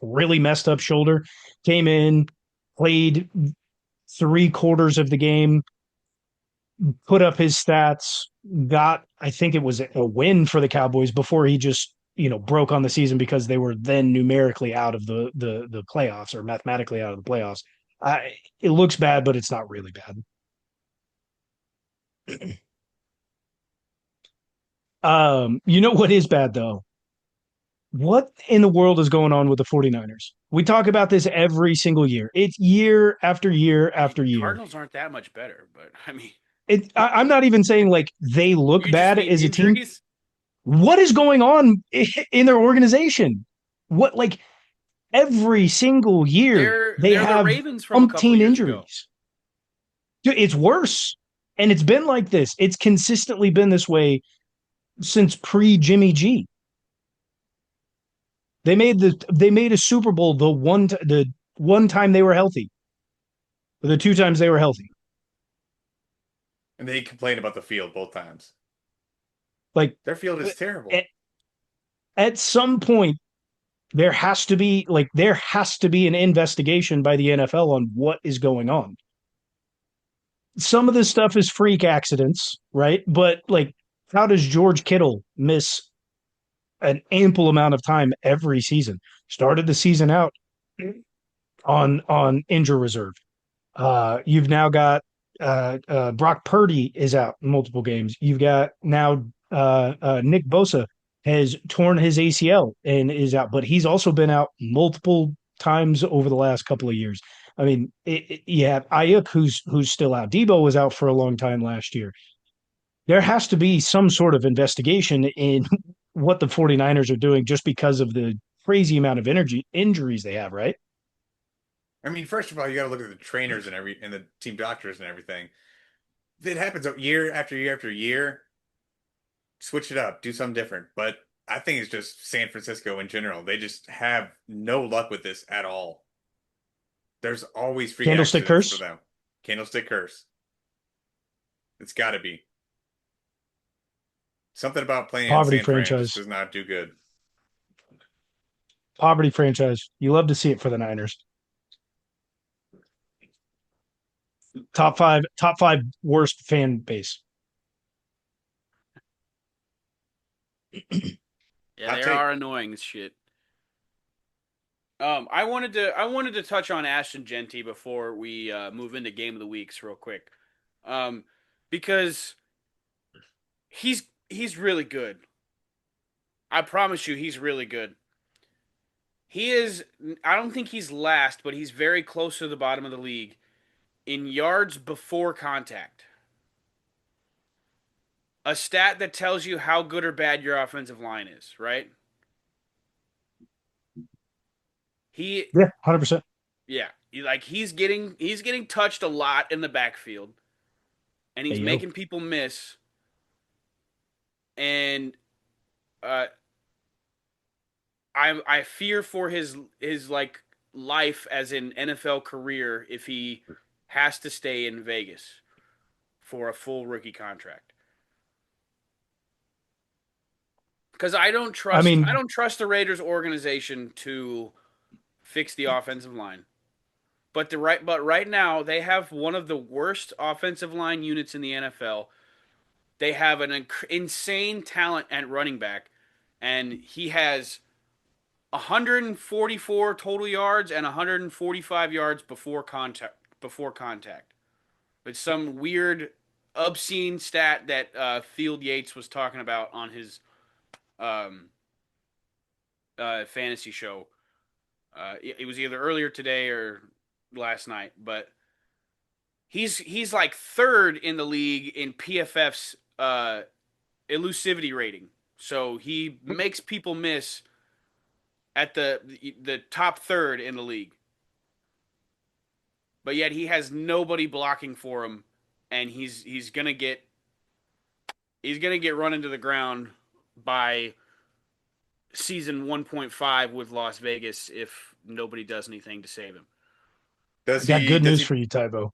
really messed up shoulder. Came in, played 3/4 of the game, put up his stats, got I think it was a win for the Cowboys before he just broke on the season because they were then numerically out of the playoffs or mathematically out of the playoffs. It looks bad, but it's not really bad. You know what is bad though? What in the world is going on with the 49ers? We talk about this every single year. It's year after year I mean, after year. Cardinals aren't that much better, but I mean, I'm not even saying like they look you just bad mean as a team. injuries. What is going on in their organization? What like every single year they They're the have Ravens from a couple umpteen years ago. injuries. Dude, it's worse. And it's been like this. It's consistently been this way since pre Jimmy G. They made a Super Bowl the one time they were healthy, the two times they were healthy. And they complain about the field both times. Like Their field is terrible. at, at some point there has to be an investigation by the NFL on what is going on. Some of this stuff is freak accidents, right? But like, how does George Kittle miss an ample amount of time every season? Started the season out on injury reserve. You've now got Brock Purdy is out in multiple games. You've got now Nick Bosa has torn his ACL and is out, but he's also been out multiple times over the last couple of years. I mean, you have Ayuk who's still out. Debo was out for a long time last year. There has to be some sort of investigation in what the 49ers are doing just because of the crazy amount of energy injuries they have, right? I mean, first of all, you got to look at the trainers and the team doctors and everything. It happens year after year after year. Switch it up, do something different. But I think it's just San Francisco in general. They just have no luck with this at all. There's always freak Candlestick accidents for curse, them. Candlestick curse. It's got to be. Something about playing in poverty San Fran just franchise, does not do good. poverty franchise. You love to see it for the Niners. Top five worst fan base. Yeah, Hot they take. are annoying as shit. I wanted to touch on Ashton Genty before we move into game of the weeks real quick, um, because he's really good. I promise you, he's really good. He is. I don't think he's last, but he's very close to the bottom of the league in yards before contact. A stat that tells you how good or bad your offensive line is, right? He, Yeah, 100%. yeah, he's getting touched a lot in the backfield, and Hey he's yo, making people miss. And uh, I fear for his like life as an NFL career if he has to stay in Vegas for a full rookie contract. Because I don't I trust I mean, don't trust the Raiders organization to fix the offensive line. But right now they have one of the worst offensive line units in the NFL. They have an insane talent at running back, and he has 144 total yards and 145 yards before contact. Before contact, it's some weird, obscene stat that Field Yates was talking about on his um, fantasy show. It was either earlier today or last night, but he's like third in the league in PFF's elusivity rating. So he makes people miss at the top third in the league. But yet he has nobody blocking for him, and he's gonna get run into the ground by season 1.5 with Las Vegas if nobody does anything to save him. I Does got he good does news he for you, Tybo.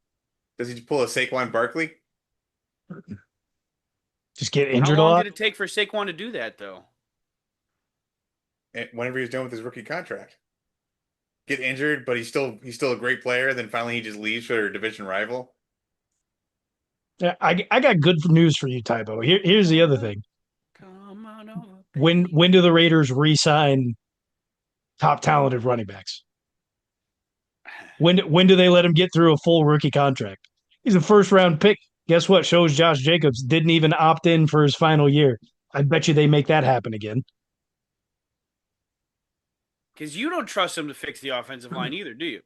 does he pull a Saquon Barkley? Just get How injured a long lot. did it take for Saquon to do that, though? Whenever he was done with his rookie contract, get injured, but he's still a great player. Then finally he just leaves for a division rival. Yeah, I got good news for you, Tybo. Here's the other thing. Come on over, When baby. do the Raiders re-sign top talented running backs? When do they let him get through a full rookie contract? He's a first round pick. Guess what? Shows Josh Jacobs didn't even opt in for his final year. I bet you they make that happen again. Because you don't trust him to fix the offensive line either, do you?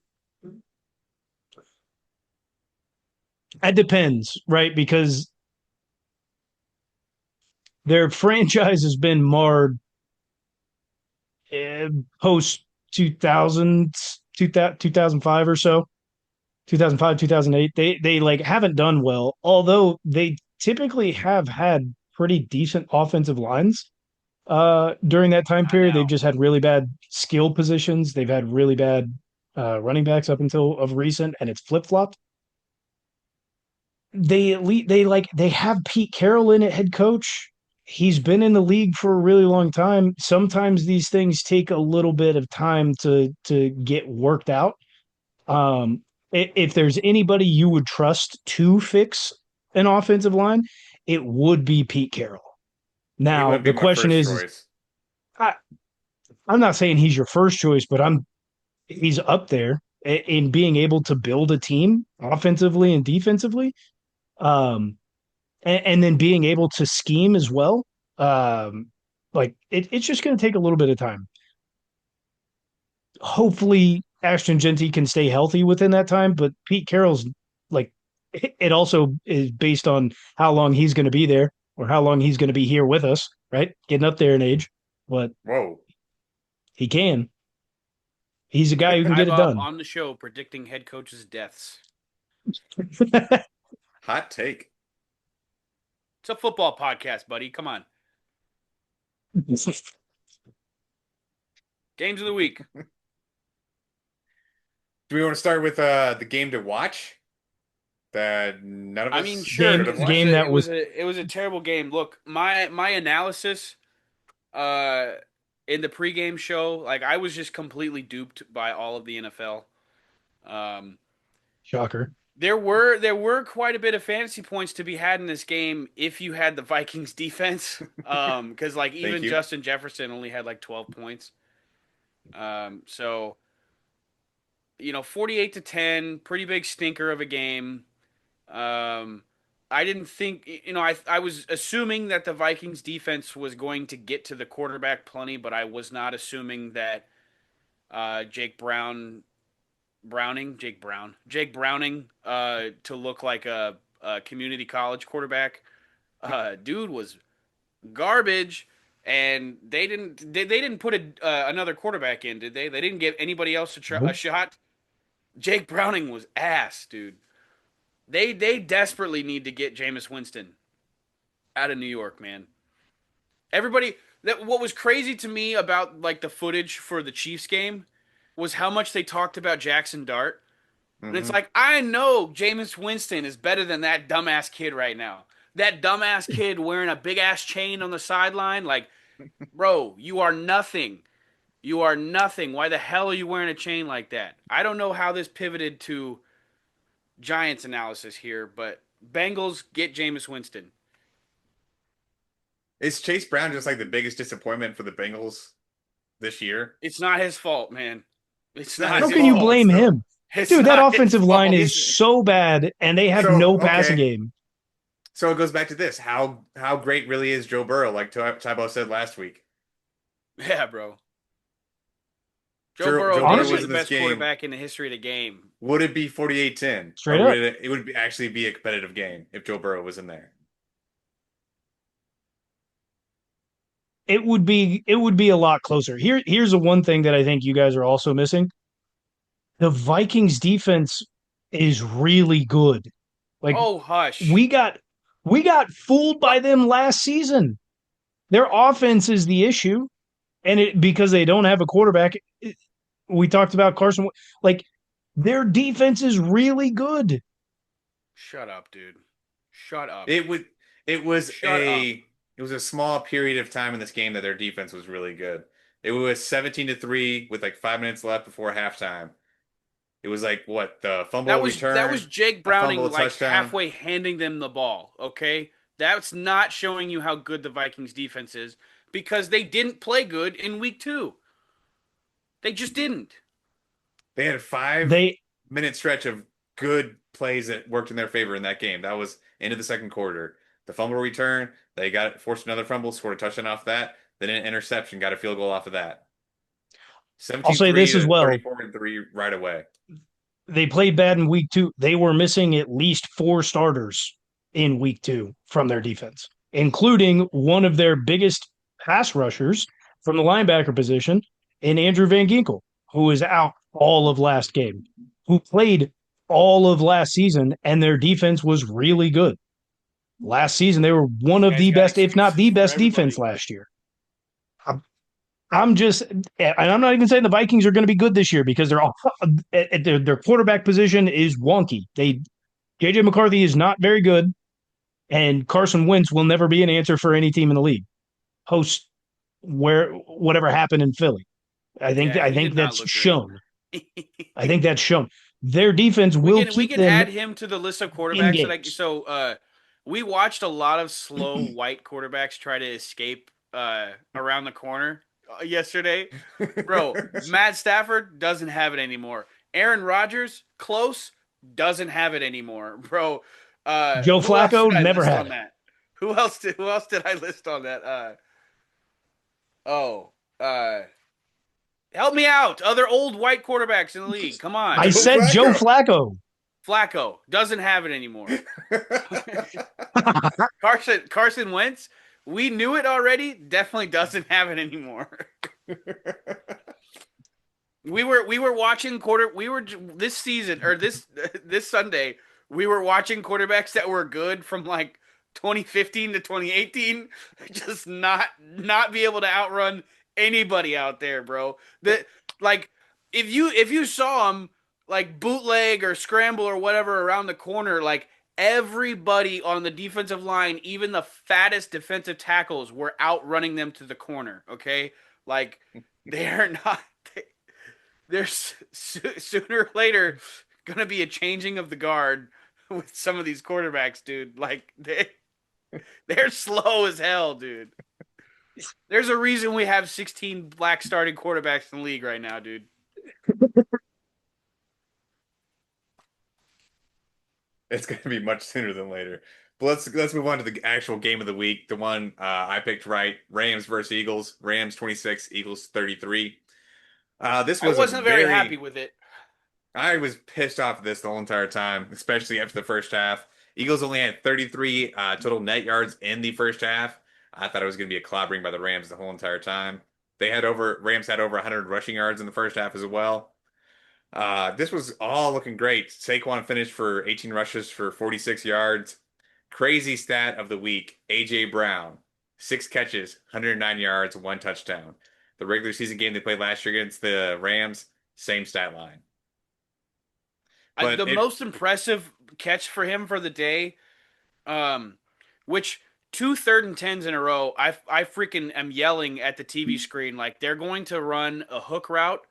That depends, right? Because their franchise has been marred post 2000, 2005 or so, 2005, 2008. They like haven't done well, although they typically have had pretty decent offensive lines. During that time Not period, they've now. just had really bad skill positions. They've had really bad running backs up until of recent, and it's flip flopped. They have Pete Carroll in at head coach. He's been in the league for a really long time. Sometimes these things take a little bit of time to get worked out. Um, if there's anybody you would trust to fix an offensive line, it would be Pete Carroll. He Now wouldn't be the my question first is choice. I, I'm not saying he's your first choice, but he's up there in being able to build a team offensively and defensively. Um, and then being able to scheme as well. Um, it's just going to take a little bit of time. Hopefully, Ashton Genty can stay healthy within that time, but Pete Carroll's like it also is based on how long he's going to be there or how long he's going to be here with us, right? Getting up there in age, but Whoa. he can. He's a guy who can Ty get it Bob done. on the show predicting head coaches' deaths. Hot take. It's a football podcast, buddy. Come on. Games of the week. Do we want to start with the game to watch that none of I mean, us sure, should game have because it was game watched? a that it was was a it was a terrible game. Look, my analysis uh in the pregame show, like I was just completely duped by all of the NFL. Um, shocker. there were quite a bit of fantasy points to be had in this game if you had the Vikings defense. Because like Thank even you. Justin Jefferson only had like 12 points. So 48-10, pretty big stinker of a game. Um, I didn't think, I was assuming that the Vikings defense was going to get to the quarterback plenty, but I was not assuming that Jake Browning, to look like a community college quarterback. Dude was garbage, and they didn't put another quarterback in, did they? They didn't give anybody else a Nope. shot. Jake Browning was ass, dude. They desperately need to get Jameis Winston out of New York, man. Everybody that what was crazy to me about like the footage for the Chiefs game was how much they talked about Jackson Dart. And it's Hmm. like, I know Jameis Winston is better than that dumbass kid right now. That dumbass kid wearing a big ass chain on the sideline, like, bro, you are nothing. You are nothing. Why the hell are you wearing a chain like that? I don't know how this pivoted to Giants analysis here, but Bengals get Jameis Winston. Is Chase Brown just like the biggest disappointment for the Bengals this year? It's not his fault, man. It's It's not not his How his can you fault. fault. blame So, him? It's Dude, that not his offensive line fault. is so bad and they have so no passing okay. game. So it goes back to this: how great really is Joe Burrow? Like Tybo said last week. Yeah, bro. Joe Joe Burrow Burrow is Honestly, was the in this best game. quarterback in the history of the game. Would it be 48-10, or straight up. it would actually be a competitive game if Joe Burrow was in there? It would be a lot closer. Here's the one thing that I think you guys are also missing. The Vikings defense is really good. Like Oh, hush. we got we got fooled by What? them last season. Their offense is the issue, and because they don't have a quarterback. We talked about Carson. Like their defense is really good. Shut up, dude. Shut up. It would It was Shut up. a it was a small period of time in this game that their defense was really good. It was 17-3 with like 5 minutes left before halftime. It was like what, the fumble That was return, Jake a fumble, Browning a like touchdown. halfway handing them the ball, okay? That's not showing you how good the Vikings defense is because they didn't play good in week 2. They just didn't. They had a five They minute stretch of good plays that worked in their favor in that game. That was into the second quarter. The fumble return, they got forced another fumble, scored a touchdown off that, then an interception, got a field goal off of that. I'll say 17-3 this as to well. 34-3 right away. They played bad in week 2. They were missing at least 4 starters in week 2 from their defense, including one of their biggest pass rushers from the linebacker position in Andrew Van Ginkel, who was out all of last game, who played all of last season, and their defense was really good. Last season, they were one You of guys the got best, if not excuses the for best defense everybody. last year. I'm just, and I'm not even saying the Vikings are going to be good this year because they're all at their quarterback position is wonky. JJ McCarthy is not very good, and Carson Wentz will never be an answer for any team in the league. Post where whatever happened in Philly, Yeah, I he think did not that's look good. shown. I think that's shown. Their defense We will can we keep can them add him to the list of in quarterbacks that I games. so we watched a lot of slow white quarterbacks try to escape around the corner yesterday. Bro, Matt Stafford doesn't have it anymore. Aaron Rodgers, close, doesn't have it anymore. Bro, Joe who else Flacco did I never list had on it. that? Who else did I list on that? Oh, uh help me out. Other old white quarterbacks in the league. Come on. I Joe said Joe Flacco. Flacco. Flacco doesn't have it anymore. Carson Wentz, we knew it already. Definitely doesn't have it anymore. We were watching quarter. We were this season or this Sunday. We were watching quarterbacks that were good from like 2015 to 2018, just not be able to outrun anybody out there, bro. That like if you saw them like bootleg or scramble or whatever around the corner, like everybody on the defensive line, even the fattest defensive tackles, were outrunning them to the corner. Okay, like they're not. There's sooner or later gonna be a changing of the guard with some of these quarterbacks, dude. Like they're slow as hell, dude. There's a reason we have 16 black starting quarterbacks in the league right now, dude. It's going to be much sooner than later. But let's move on to the actual game of the week. The one I picked right: Rams versus Eagles. Rams 26, Eagles 33. This I was a wasn't very happy very with it. I was pissed off at this the whole entire time, especially after the first half. Eagles only had 33 total net yards in the first half. I thought it was going to be a clobbering by the Rams the whole entire time. Rams had over 100 rushing yards in the first half as well. This was all looking great. Saquon finished for 18 rushes for 46 yards. Crazy stat of the week: AJ Brown, 6 catches, 109 yards, 1 touchdown. The regular season game they played last year against the Rams, same stat line. But The most impressive catch for him for the day, um, which two third and tens in a row, I freaking am yelling at the TV screen like they're going to run a hook route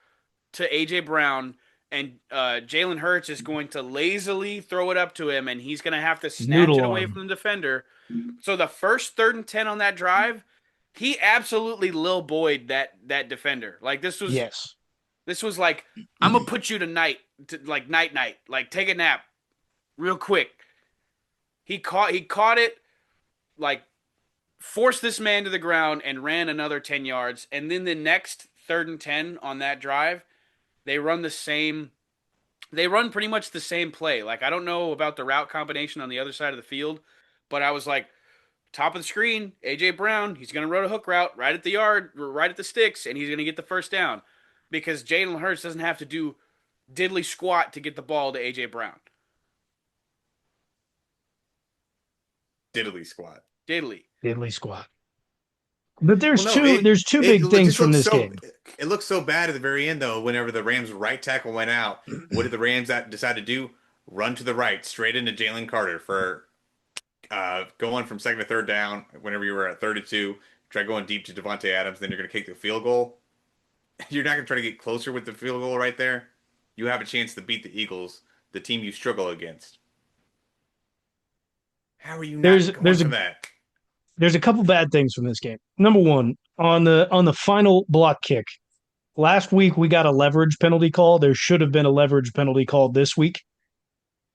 to AJ Brown, and Jalen Hurts is going to lazily throw it up to him, and he's going to have to snatch it Noodle away arm. from the defender. So the first third and 10 on that drive, he absolutely Lil Boyd that defender. Like Yes. this was like, I'm gonna put you to like night, like take a nap real quick. He caught it, like forced this man to the ground and ran another 10 yards. And then the next third and 10 on that drive, they run the same they run pretty much the same play. Like I don't know about the route combination on the other side of the field, but I was like, top of the screen, AJ Brown, he's going to run a hook route right at the yard, right at the sticks, and he's going to get the first down because Jalen Hurts doesn't have to do diddly squat to get the ball to AJ Brown. diddly squat. Diddly. Diddly squat. But Well, no, it there's two it big things just from looks this so game. it looked so bad at the very end though. Whenever the Rams' right tackle went out, what did the Rams decide to do? Run to the right, straight into Jalen Carter for going from second to third down, whenever you were at 32, try going deep to Devontae Adams, then you're going to kick the field goal. You're not going to try to get closer with the field goal right there. You have a chance to beat the Eagles, the team you struggle against. How are you There's not going there's a for that? there's a couple bad things from this game. Number one, on the final block kick. Last week we got a leverage penalty call. There should have been a leverage penalty called this week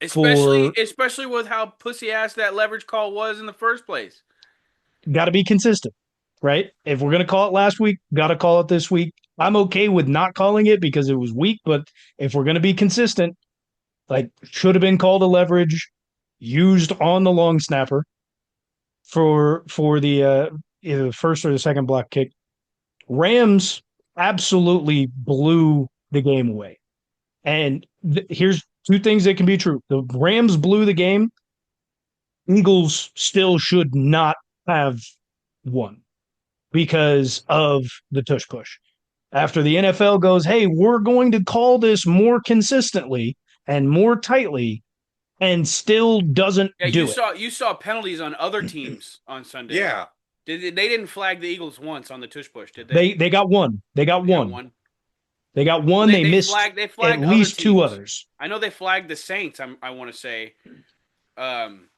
Especially for especially with how pussy ass that leverage call was in the first place. got to be consistent, right? If we're going to call it last week, got to call it this week. I'm okay with not calling it because it was weak, but if we're going to be consistent, like should have been called a leverage used on the long snapper for the either the first or the second block kick. Rams absolutely blew the game away. And here's two things that can be true. The Rams blew the game. Eagles still should not have won because of the tush push. After the NFL goes, hey, we're going to call this more consistently and more tightly, and still doesn't Yeah, do it. you saw penalties on other teams on Sunday. Yeah, They didn't flag the Eagles once on the tush push, did they? They got one. They got They got one. one. They got Well, one. They missed they at flagged other least two teams. others. I know they flagged the Saints. I want to say, um,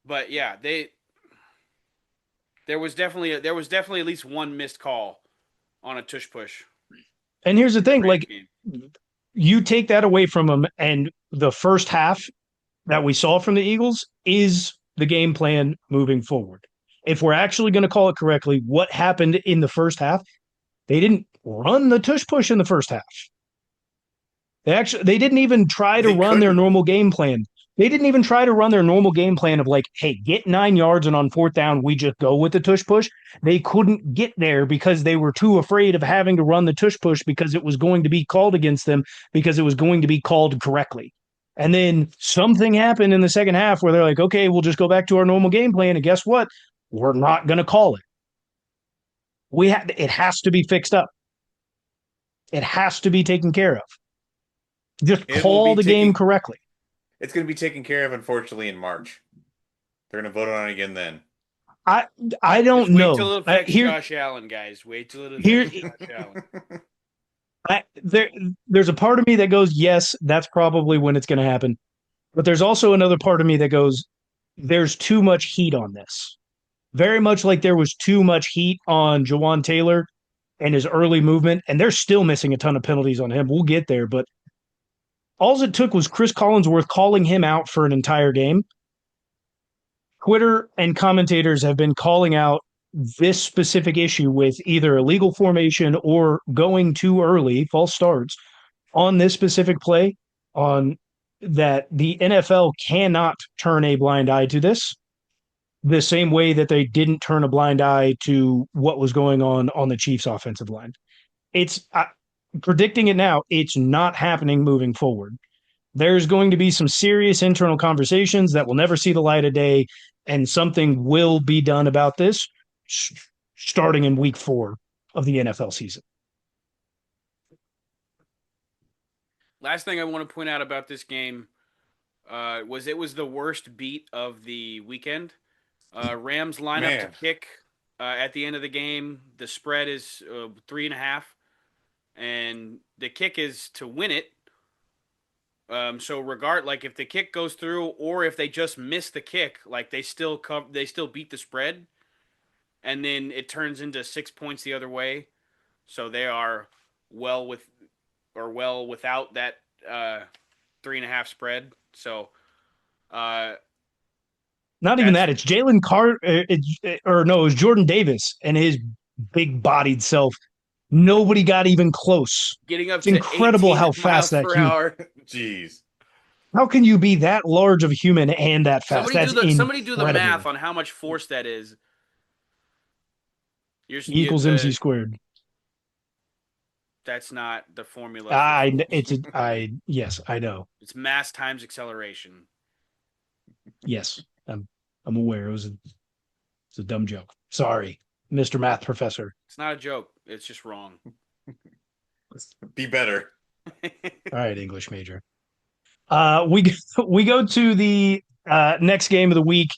but yeah, there was definitely at least one missed call on a tush push. And here's the thing, Rams like game. you take that away from them, and the first half that we saw from the Eagles is the game plan moving forward. If we're actually going to call it correctly, what happened in the first half? They didn't run the tush push in the first half. They didn't even try to they run their couldn't. normal game plan. They didn't even try to run their normal game plan of like, hey, get 9 yards and on fourth down, we just go with the tush push. They couldn't get there because they were too afraid of having to run the tush push because it was going to be called against them because it was going to be called correctly. And then something happened in the second half where they're like, okay, we'll just go back to our normal game plan. And guess what? We're not going to call it. It has to be fixed up. It has to be taken care of. Just It will call be the game taking. correctly. It's going to be taken care of, unfortunately, in March. They're going to vote on it again then. I I Just don't wait know. till it affects Josh Allen, guys. Wait till it Here affects Josh Allen. there's a part of me that goes, yes, that's probably when it's going to happen. But there's also another part of me that goes, there's too much heat on this. Very much like there was too much heat on Jawan Taylor and his early movement, and they're still missing a ton of penalties on him. We'll get there, but all it took was Chris Collinsworth calling him out for an entire game. Twitter and commentators have been calling out this specific issue with either illegal formation or going too early, false starts on this specific play, on that the NFL cannot turn a blind eye to this the same way that they didn't turn a blind eye to what was going on the Chiefs offensive line. It's predicting it now, it's not happening moving forward. There's going to be some serious internal conversations that will never see the light of day, and something will be done about this starting in week 4 of the NFL season. Last thing I want to point out about this game was it was the worst beat of the weekend. Rams line up to kick at the end of the game. The spread is 3.5, and the kick is to win it. So like if the kick goes through or if they just miss the kick, like they still beat the spread, and then it turns into 6 points the other way. So they are well without that 3.5 spread. So not even that. It's Jalen Carter, it was Jordan Davis and his big bodied self. Nobody got even close. Getting up it's to incredible how fast that hour. Jeez. How can you be that large of a human and that fast? Somebody do the math on how much force that is. Equals MC squared. That's not the formula. Yes, I know. It's mass times acceleration. Yes, I'm aware. It's a dumb joke. Sorry, Mr. Math Professor. It's not a joke. It's just wrong. Be better. All right, English major. We go to the next game of the week.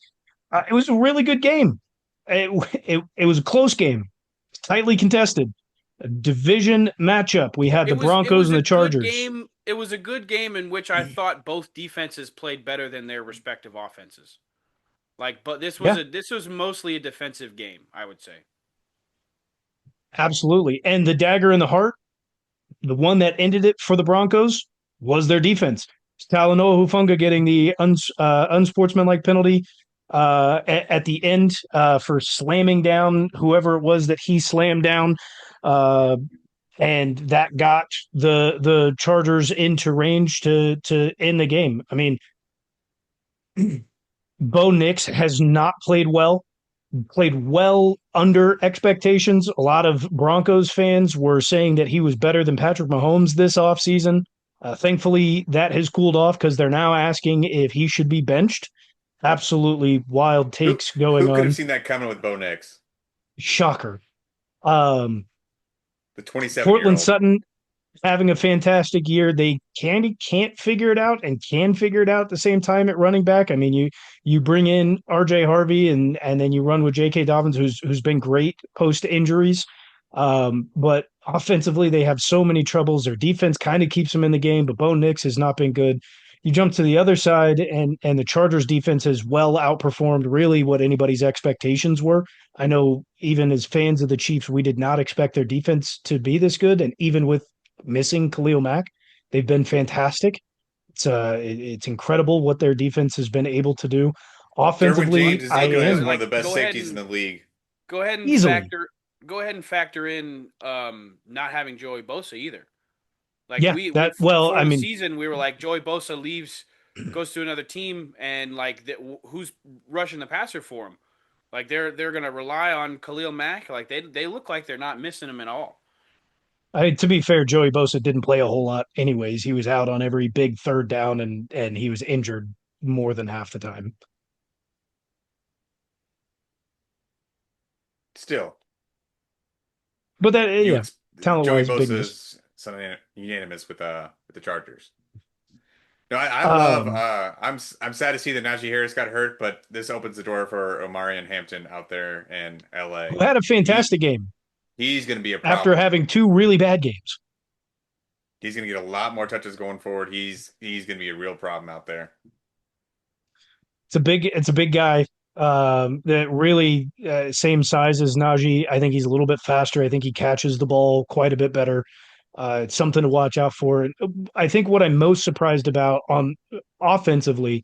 It was a really good game. It was a close game, tightly contested. A division matchup. We had the It Broncos was and a the good Chargers. game. It was a good game in which I thought both defenses played better than their respective offenses. Like, but Yeah, this was mostly a defensive game, I would say. absolutely. And the dagger in the heart, the one that ended it for the Broncos, was their defense. Talanoa Hufunga getting the unsportsmanlike penalty at the end for slamming down whoever it was that he slammed down. Uh, and that got the Chargers into range to end the game. I mean, Bo Nix has not played well under expectations. A lot of Broncos fans were saying that he was better than Patrick Mahomes this offseason. Thankfully, that has cooled off because they're now asking if he should be benched. Absolutely wild Who takes going who could have on. seen that coming with Bo Nix, Shocker. Um, the 27 year Portland old? Sutton having a fantastic year. They can't figure it out and can figure it out at the same time at running back. I mean, you bring in RJ Harvey and then you run with J.K. Dobbins, who's been great post injuries. But offensively, they have so many troubles. Their defense kind of keeps them in the game, but Bo Nix has not been good. You jump to the other side, and the Chargers defense has well outperformed really what anybody's expectations were. I know even as fans of the Chiefs, we did not expect their defense to be this good, and even with missing Khalil Mack. They've been fantastic. It's incredible what their defense has been able to do. Derwin James Offensively, is I looking as am one of the Like, best safeties in the league. go ahead and easily. factor in not having Joey Bosa either. Like Yeah, we that well, before I the mean, season, we were like Joey Bosa leaves, goes to another team, and like who's rushing the passer for him? Like they're gonna rely on Khalil Mack. Like they look like they're not missing him at all. to be fair, Joey Bosa didn't play a whole lot anyways. He was out on every big third down and he was injured more than half the time. Still, But that you yeah, ex talent Joey wise, big Bosa miss. is something unanimous with the Chargers. No, I love. Um, I'm sad to see that Najee Harris got hurt, but this opens the door for Omari and Hampton out there in who LA. had a He fantastic game he's going to be a after problem. having two really bad games. He's going to get a lot more touches going forward. He's going to be a real problem out there. It's a big guy. That really same size as Najee. I think he's a little bit faster. I think he catches the ball quite a bit better. It's something to watch out for. I think what I'm most surprised about on offensively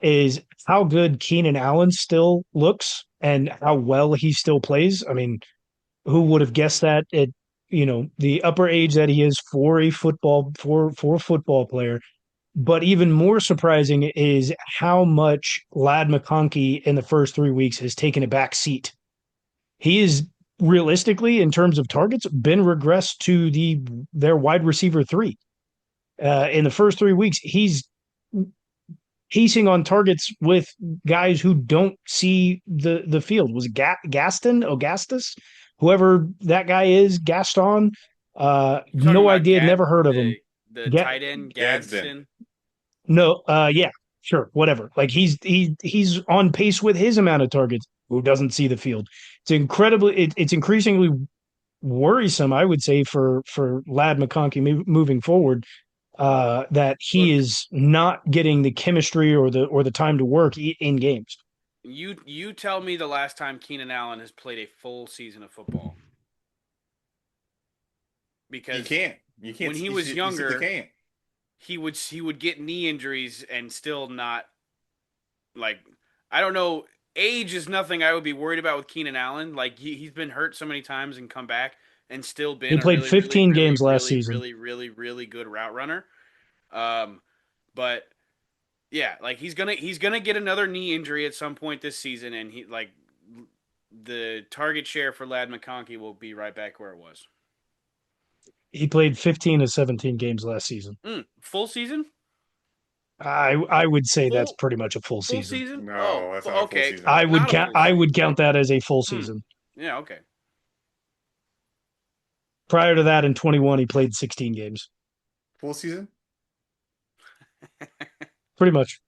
is how good Keenan Allen still looks and how well he still plays. I mean, who would have guessed that at the upper age that he is for a football player. But even more surprising is how much Lad McConkey in the first 3 weeks has taken a back seat. He is realistically, in terms of targets, been regressed to their wide receiver three. In the first 3 weeks, he's pacing on targets with guys who don't see the field. Was it Gaston, Augustus, whoever that guy is, Gaston? You talking No about idea, never heard of him. the Ga- tight end Gadsden. Gadsden? No, yeah, sure, whatever. Like he's on pace with his amount of targets. Who doesn't see the field? It's increasingly worrisome, I would say, for Lad McConkey moving forward. That he Look, is not getting the chemistry or the time to work in games. you tell me the last time Keenan Allen has played a full season of football. You Because can't. You can't. when he was You simply younger, can't. he would get knee injuries and still not like I don't know. Age is nothing I would be worried about with Keenan Allen. Like he's been hurt so many times and come back and still been He a played really, really, 15 really, games last really, season. really, really, really good route runner. Um, but yeah, like he's gonna get another knee injury at some point this season, and he like the target share for Lad McConkey will be right back where it was. He played 15 to 17 games last season. Full season? I would say that's Full pretty much a full full season. season? Oh, No, that's not a full okay. season. I would Not a count full I season. would count that as a full Hmm. season. Yeah, okay. Prior to that, in 21, he played 16 games. Full season? Pretty much.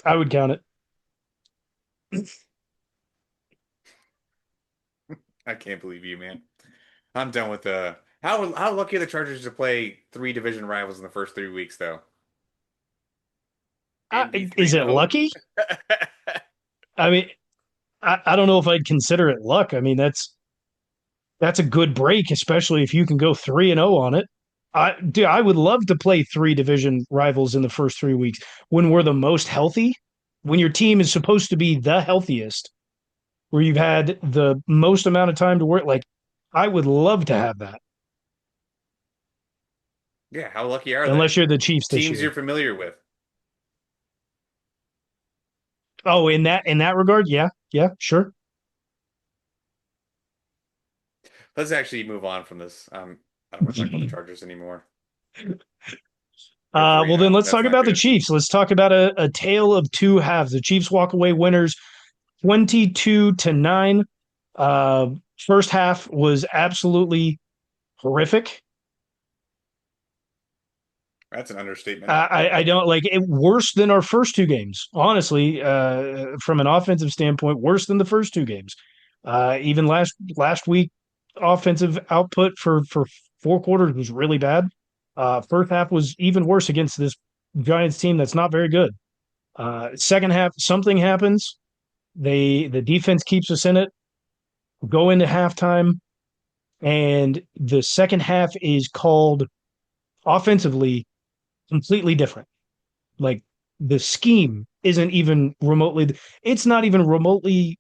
I would count it. I can't believe you, man. I'm done with the. How lucky are the Chargers to play three division rivals in the first 3 weeks, though? And be Is it 3-0. lucky? I mean, I don't know if I'd consider it luck. I mean, that's a good break, especially if you can go 3-0 on it. I would love to play three division rivals in the first 3 weeks when we're the most healthy, when your team is supposed to be the healthiest, where you've had the most amount of time to work. Like, I would love to have that, Yeah, how lucky are they? unless you're the Chiefs this Teams year. you're familiar with. Oh, in that regard, yeah, yeah, sure. Let's actually move on from this. I don't want to talk about the Chargers anymore. They're three Well, and then zero. let's That's talk not about the good. Chiefs. Let's talk about a tale of two halves. The Chiefs walk away winners 22-9. Uh, First half was absolutely horrific. That's an understatement. I don't like it worse than our first two games, honestly. From an offensive standpoint, worse than the first two games. Even last week, offensive output for 4 quarters was really bad. First half was even worse against this Giants team that's not very good. Second half, something happens. The defense keeps us in it. Go into halftime, and the second half is called offensively completely different. Like the scheme isn't even remotely, it's not even remotely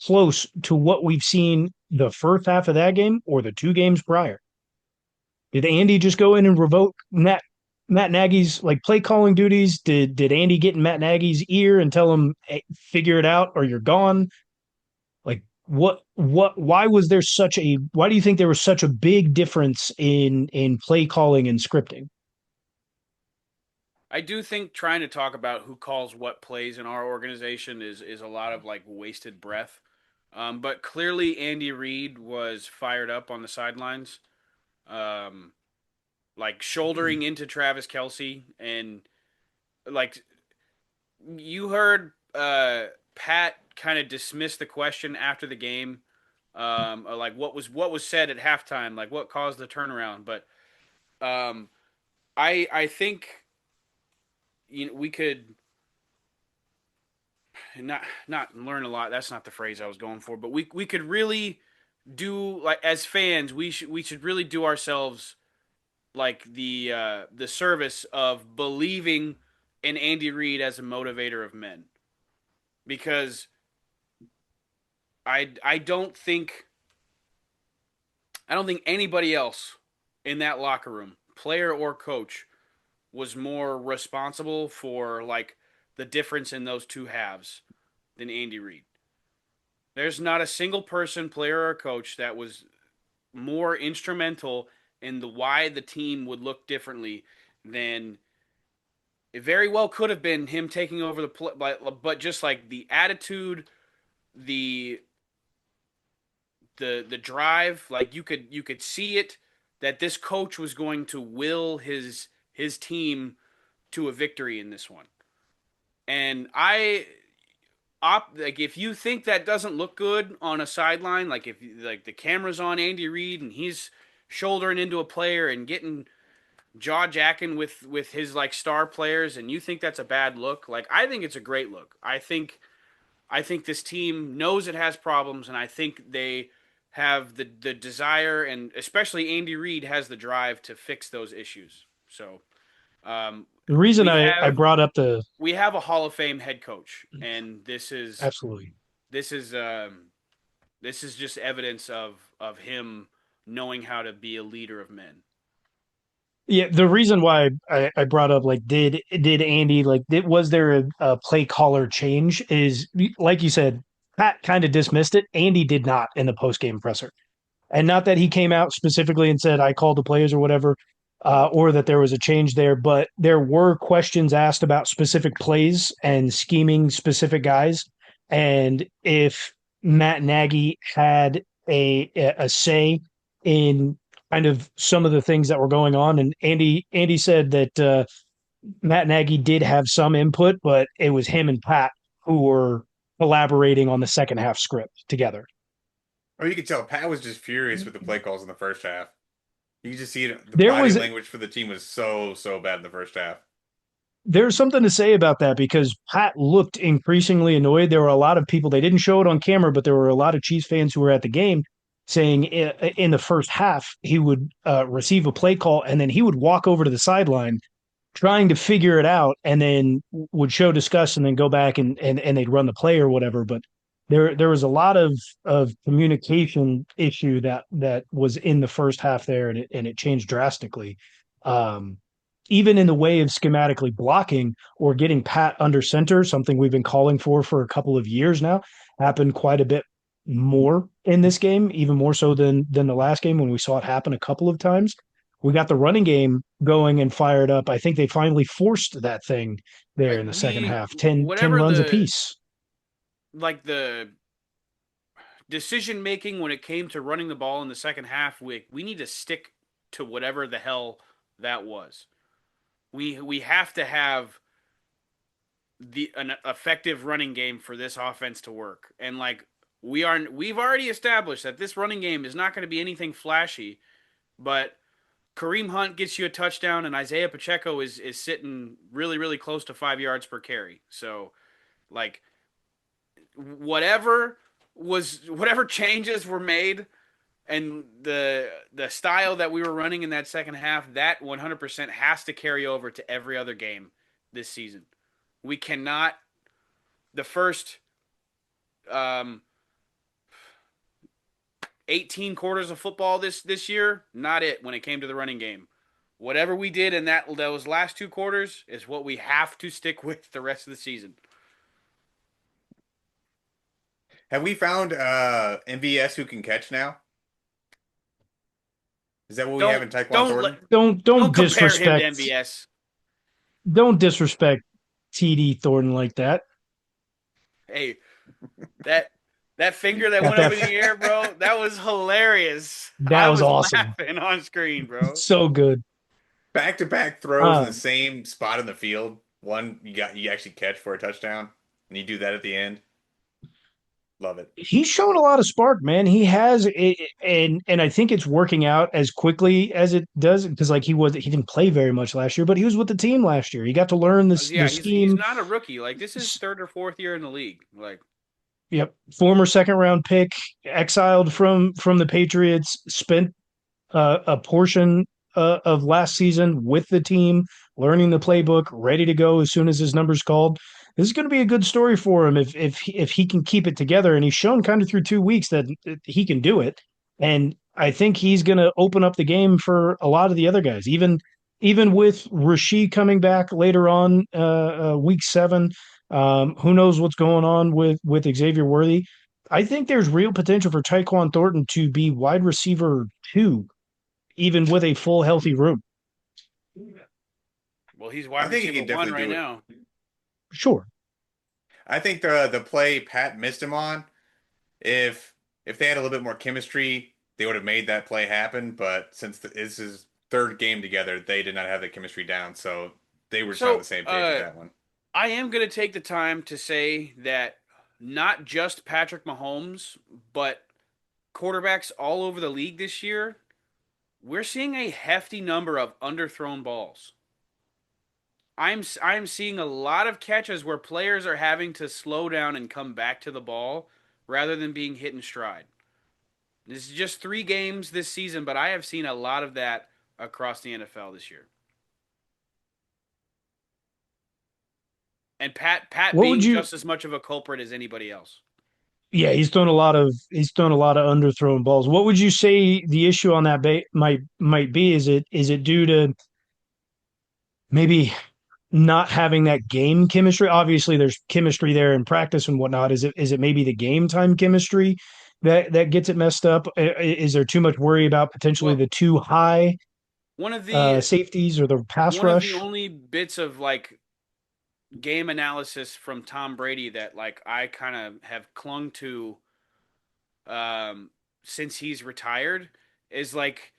close to what we've seen the first half of that game or the two games prior. Did Andy just go in and revoke Matt Nagy's like play calling duties? Did Andy get in Matt Nagy's ear and tell him, hey, figure it out or you're gone? Like why was there such a why do you think there was such a big difference in play calling and scripting? I do think trying to talk about who calls what plays in our organization is a lot of like wasted breath. But clearly, Andy Reid was fired up on the sidelines, um, like shouldering into Travis Kelsey, and like you heard Pat kind of dismiss the question after the game, like what was said at halftime, like what caused the turnaround. But um, I think we could not learn a lot. That's not the phrase I was going for, but we could really do like as fans, we should really do ourselves like the service of believing in Andy Reid as a motivator of men because I don't think anybody else in that locker room, player or coach, was more responsible for like the difference in those two halves than Andy Reid. There's not a single person, player or coach, that was more instrumental in the why the team would look differently than it very well could have been him taking over the play, but just like the attitude, the the drive, like you could see it that this coach was going to will his team to a victory in this one. And like if you think that doesn't look good on a sideline, like if like the camera's on Andy Reid and he's shouldering into a player and getting jaw jacking with his like star players, and you think that's a bad look, like I think it's a great look. I think this team knows it has problems, and I think they have the desire, and especially Andy Reid has the drive to fix those issues. So um, The reason we I have brought up the we have a Hall of Fame head coach, and absolutely. this is this is just evidence of him knowing how to be a leader of men. Yeah, the reason why I brought up like did Andy was there a play caller change is like you said, Pat kind of dismissed it. Andy did not in the post game presser. And not that he came out specifically and said I called the players or whatever, or that there was a change there, but there were questions asked about specific plays and scheming specific guys. And if Matt Nagy had a say in kind of some of the things that were going on, and Andy said that Matt Nagy did have some input, but it was him and Pat who were collaborating on the second half script together. Or you could tell Pat was just furious with the play calls in the first half. You could just see it, the There body was language for the team was so bad in the first half. there's something to say about that because Pat looked increasingly annoyed. There were a lot of people, they didn't show it on camera, but there were a lot of Chiefs fans who were at the game saying in the first half, he would receive a play call and then he would walk over to the sideline trying to figure it out and then would show disgust and then go back and they'd run the play or whatever. But there was a lot of communication issue that was in the first half there and it changed drastically. Um, Even in the way of schematically blocking or getting Pat under center, something we've been calling for a couple of years now, happened quite a bit more in this game, even more so than the last game when we saw it happen a couple of times. We got the running game going and fired up. I think they finally forced that thing there Like in the second we half. 10 whatever runs apiece. the decision making when it came to running the ball in the second half, we need to stick to whatever the hell that was. We have to have an effective running game for this offense to work. And like we've already established that this running game is not going to be anything flashy, but Kareem Hunt gets you a touchdown and Isaiah Pacheco is sitting really close to 5 yards per carry. So like whatever changes were made and the style that we were running in that second half, that 100% has to carry over to every other game this season. We cannot the first um 18 quarters of football this year, not it when it came to the running game. Whatever we did in those last 2 quarters is what we have to stick with the rest of the season. Have we found MVS who can catch now? Is that what we have Don't in Tyquan don't let Thornton? Don't don't compare him to disrespect MVS. don't disrespect TD Thornton like that. Hey, that that finger that Got went up that in the air, bro, that was hilarious. that I was was awesome. laughing on screen, bro. So good. Back-to-back throws in the Um same spot in the field. One you actually catch for a touchdown, and you do that at the end. Love it. he's shown a lot of spark, man. He has and I think it's working out as quickly as it does because like he didn't play very much last year, but he was with the team last year. He got to learn this the Yeah, he's scheme. not a rookie. Like this is third or fourth year in the league. Like Yep, former second round pick, exiled from the Patriots, spent a portion of last season with the team, learning the playbook, ready to go as soon as his number's called. This is going to be a good story for him if he can keep it together. And he's shown kind of through 2 weeks that he can do it. And I think he's going to open up the game for a lot of the other guys. Even with Rashid coming back later on, week 7. Who knows what's going on with Xavier Worthy? I think there's real potential for Tyquan Thornton to be wide receiver 2 even with a full healthy room. well, he's I wide think he receiver can one definitely right do it. now. Sure. I think the play Pat missed him on, if if they had a little bit more chemistry, they would have made that play happen. But since this is third game together, they did not have the chemistry down, so they were just not on the So, same page with that one. I am going to take the time to say that not just Patrick Mahomes, but quarterbacks all over the league this year, we're seeing a hefty number of underthrown balls. I'm seeing a lot of catches where players are having to slow down and come back to the ball rather than being hit in stride. This is just 3 games this season, but I have seen a lot of that across the NFL this year. And Pat What would being you? just as much of a culprit as anybody else. Yeah, he's thrown a lot of underthrown balls. What would you say the issue on that might be? Is it due to maybe not having that game chemistry? Obviously, there's chemistry there in practice and whatnot. Is it maybe the game time chemistry that gets it messed up? Is there too much worry about potentially Well, the too high one of the safeties or the pass one of the rush? only bits of like game analysis from Tom Brady that like I kind of have clung to since he's retired is like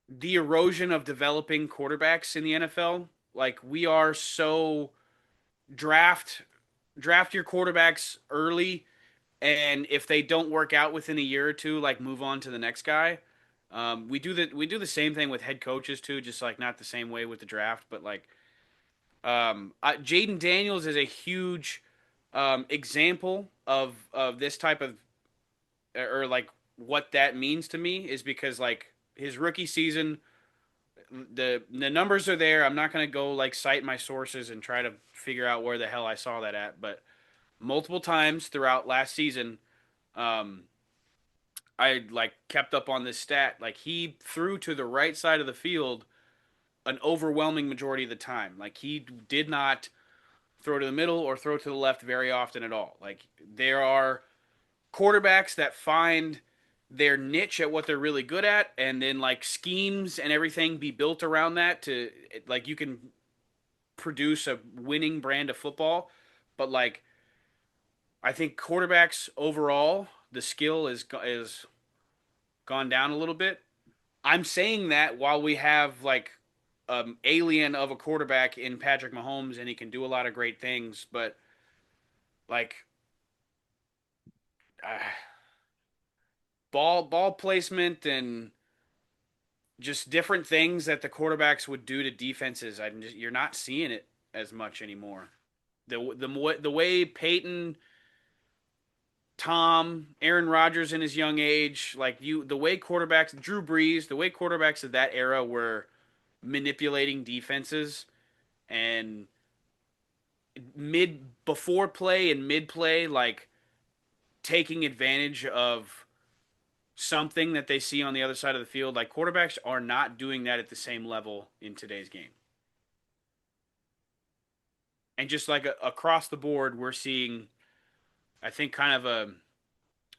the erosion of developing quarterbacks in the NFL. Like we are so draft draft your quarterbacks early, and if they don't work out within a year or two, like move on to the next guy. We do the same thing with head coaches too, just like not the same way with the draft, but like Jaden Daniels is a huge example of this type of or like what that means to me is because like his rookie season, the numbers are there. I'm not gonna go like cite my sources and try to figure out where the hell I saw that at, but multiple times throughout last season, um, I like kept up on this stat. Like he threw to the right side of the field an overwhelming majority of the time. Like he did not throw to the middle or throw to the left very often at all. Like there are quarterbacks that find their niche at what they're really good at and then like schemes and everything be built around that to like you can produce a winning brand of football. But like I think quarterbacks overall, the skill is gone down a little bit. I'm saying that while we have like alien of a quarterback in Patrick Mahomes and he can do a lot of great things, but like uh, ball placement and just different things that the quarterbacks would do to defenses, you're not seeing it as much anymore. The way Peyton, Tom, Aaron Rodgers in his young age, like the way quarterbacks, Drew Brees, the way quarterbacks of that era were manipulating defenses and mid before play and mid play, like taking advantage of something that they see on the other side of the field. Like quarterbacks are not doing that at the same level in today's game. And just like across the board, we're seeing, I think, kind of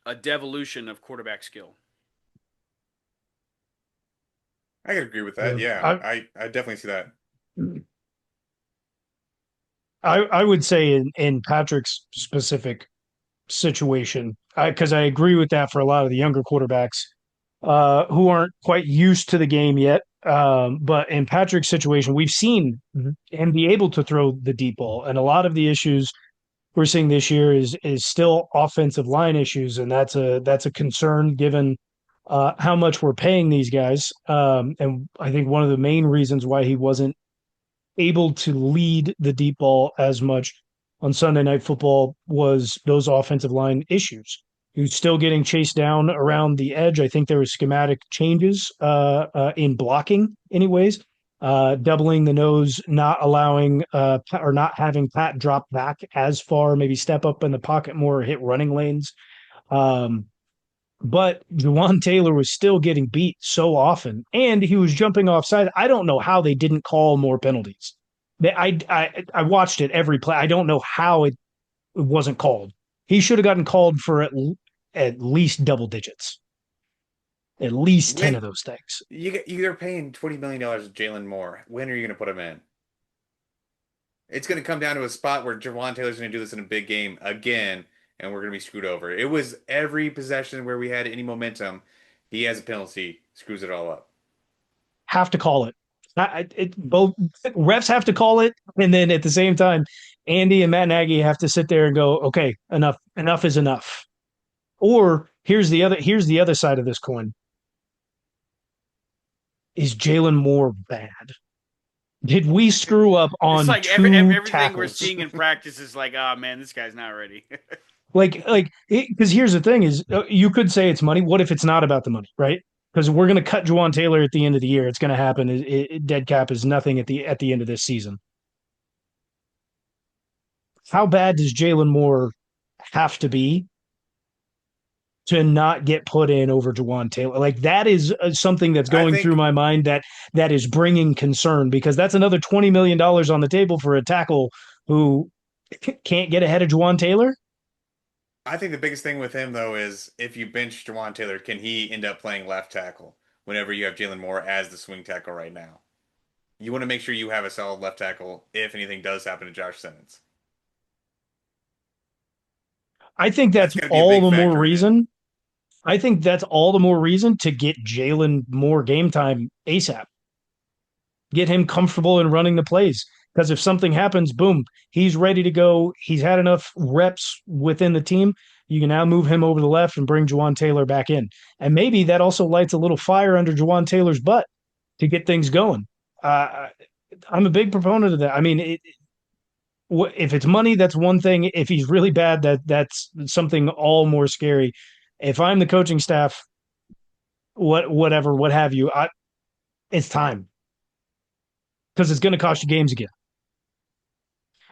a devolution of quarterback skill. I could agree with that. Yeah. Yeah, I I definitely see that. I would say in Patrick's specific situation, because I agree with that for a lot of the younger quarterbacks who aren't quite used to the game yet. But in Patrick's situation, we've seen him be able to throw the deep ball, and a lot of the issues we're seeing this year is still offensive line issues, and that's a concern given how much we're paying these guys. And I think one of the main reasons why he wasn't able to lead the deep ball as much on Sunday Night Football was those offensive line issues. He was still getting chased down around the edge. I think there were schematic changes in blocking, anyways. Doubling the nose, not allowing or not having Pat drop back as far, maybe step up in the pocket more, hit running lanes. Um, but Juwan Taylor was still getting beat so often, and he was jumping offside. I don't know how they didn't call more penalties. I watched it every play. I don't know how it wasn't called. He should have gotten called for at least double digits, at least 10 When of those things. you're paying $20 million to Jalen Moore, when are you going to put him in? It's going to come down to a spot where Javon Taylor's going to do this in a big game again, and we're going to be screwed over. It was every possession where we had any momentum, he has a penalty, screws it all up. Have to call it. Both refs have to call it, and then at the same time, Andy and Matt Nagy have to sit there and go, "Okay, enough is enough." Or here's the other side of this coin: is Jalen Moore bad? Did we screw up It's on like two everything we're tackles? seeing in practice is like, oh man, this guy's not ready. Because here's the thing: is you could say it's money. What if it's not about the money, right? Because we're going to cut Juwan Taylor at the end of the year. It's going to happen. Dead cap is nothing at the end of this season. How bad does Jalen Moore have to be to not get put in over Juwan Taylor? Like that is something that's I going through think my mind that is bringing concern because that's another $20 million on the table for a tackle who can't get ahead of Juwan Taylor. I think the biggest thing with him though is if you bench Jawan Taylor, can he end up playing left tackle whenever you have Jalen Moore as the swing tackle right now? You want to make sure you have a solid left tackle if anything does happen to Josh Simmons. I think That's that's going to be a all big the more factor in it. reason. I think that's all the more reason to get Jalen more game time ASAP. Get him comfortable in running the plays. Because if something happens, boom, he's ready to go. He's had enough reps within the team. You can now move him over to the left and bring Jawan Taylor back in. And maybe that also lights a little fire under Jawan Taylor's butt to get things going. Uh, I'm a big proponent of that. I mean, if it's money, that's one thing. If he's really bad, that's something all more scary. If I'm the coaching staff, whatever, what have you, it's time because it's going to cost you games again.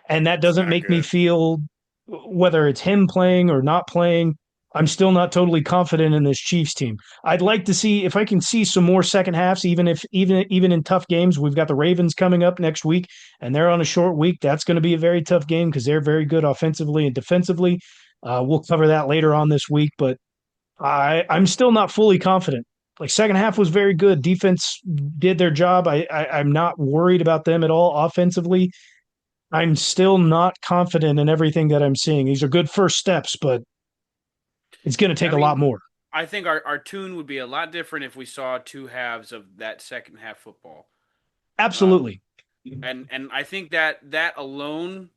And that It's doesn't not make me good. feel whether it's him playing or not playing. I'm still not totally confident in this Chiefs team. I'd like to see if I can see some more second halves, even in tough games. We've got the Ravens coming up next week, and they're on a short week. That's going to be a very tough game because they're very good offensively and defensively. We'll cover that later on this week, but I'm still not fully confident. Like second half was very good. Defense did their job. I'm not worried about them at all offensively. I'm still not confident in everything that I'm seeing. These are good first steps, but it's going to take I a lot mean, more. I think our tune would be a lot different if we saw two halves of that second half football. Um, Absolutely. and I think that alone,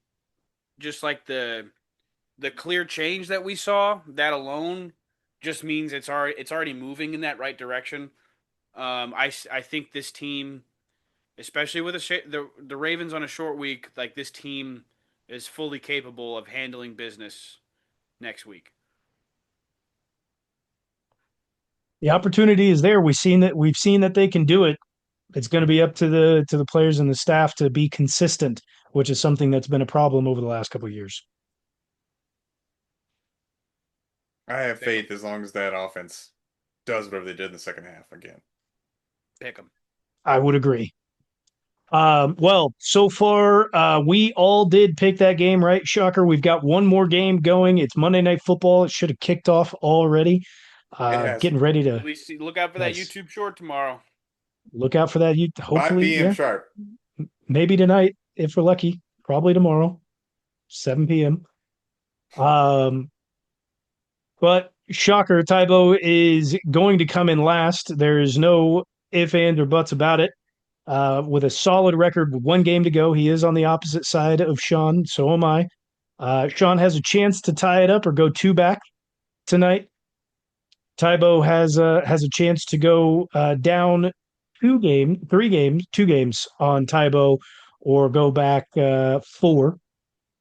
just like the clear change that we saw, that alone just means it's already moving in that right direction. I think this team, especially with the Ravens on a short week, like this team is fully capable of handling business next week. The opportunity is there. We've seen that they can do it. It's going to be up to the players and the staff to be consistent, which is something that's been a problem over the last couple of years. I have Pick them, faith as long as that offense does whatever they did in the second half again. pick them. I would agree. Well, so far, we all did pick that game, right? Shocker. We've got one more game going. It's Monday Night Football. It should have kicked off already. It has Getting ready At to least look out for that nice. YouTube short tomorrow. Look out for that. You 5 hopefully, p.m. yeah, sharp. maybe tonight if we're lucky. Probably tomorrow, 7 p.m. Um, but shocker, Tybo is going to come in last. There is no if, and, or buts about it. With a solid record with one game to go, he is on the opposite side of Sean. So am I. Sean has a chance to tie it up or go two back tonight. Tybo has a chance to go down two games on Tybo, or go back four.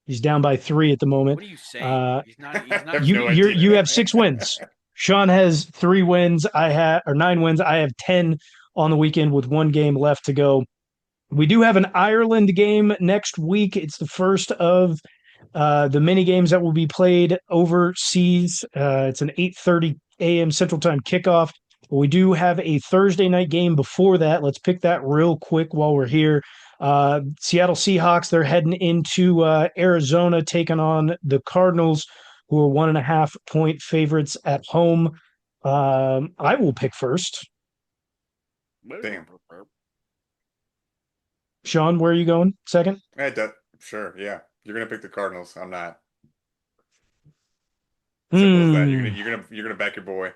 He's down by three at the moment. What are you saying? Uh, He's not. He's I not. have you no you idea. have 6 wins. Sean has 3 wins. I have or 9 wins. I have 10 on the weekend with one game left to go. We do have an Ireland game next week. It's the first of the mini games that will be played overseas. It's an 8:30 a.m. Central Time kickoff. We do have a Thursday night game before that. Let's pick that real quick while we're here. Seattle Seahawks, they're heading into Arizona, taking on the Cardinals, who are 1.5 point favorites at home. I will pick first. Damn. Sean, where are you going? Second? Sure, yeah. You're gonna pick the Cardinals. I'm not. Simple as that. You're Hmm. gonna you're gonna you're gonna back your boy.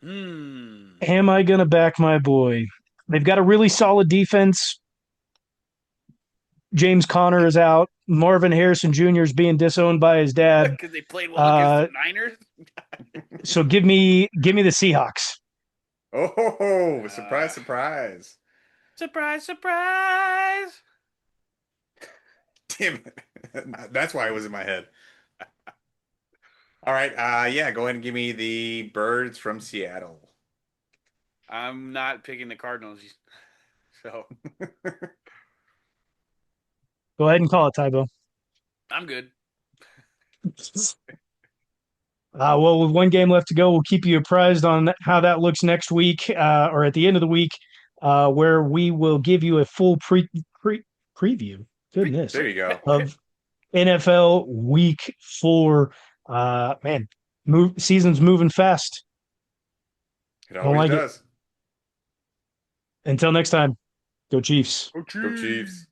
Hmm. Am I going to back my boy? They've got a really solid defense. James Conner is out. Marvin Harrison Jr. is being disowned by his dad. Because they played well against the Uh, Niners. so give me the Seahawks. Oh, Uh, surprise, surprise. surprise, surprise. Damn it. That's why it was in my head. All right, yeah, go ahead and give me the birds from Seattle. I'm not picking the Cardinals. So Go ahead and call it, Tybo. I'm good. Well, with one game left to go, we'll keep you apprised on how that looks next week, or at the end of the week, where we will give you a full preview. Goodness, There you go. of NFL Week 4. Man, season's moving fast. It I don't always like it. does. Until next time, go Chiefs. Oh, Go Chiefs. Chiefs.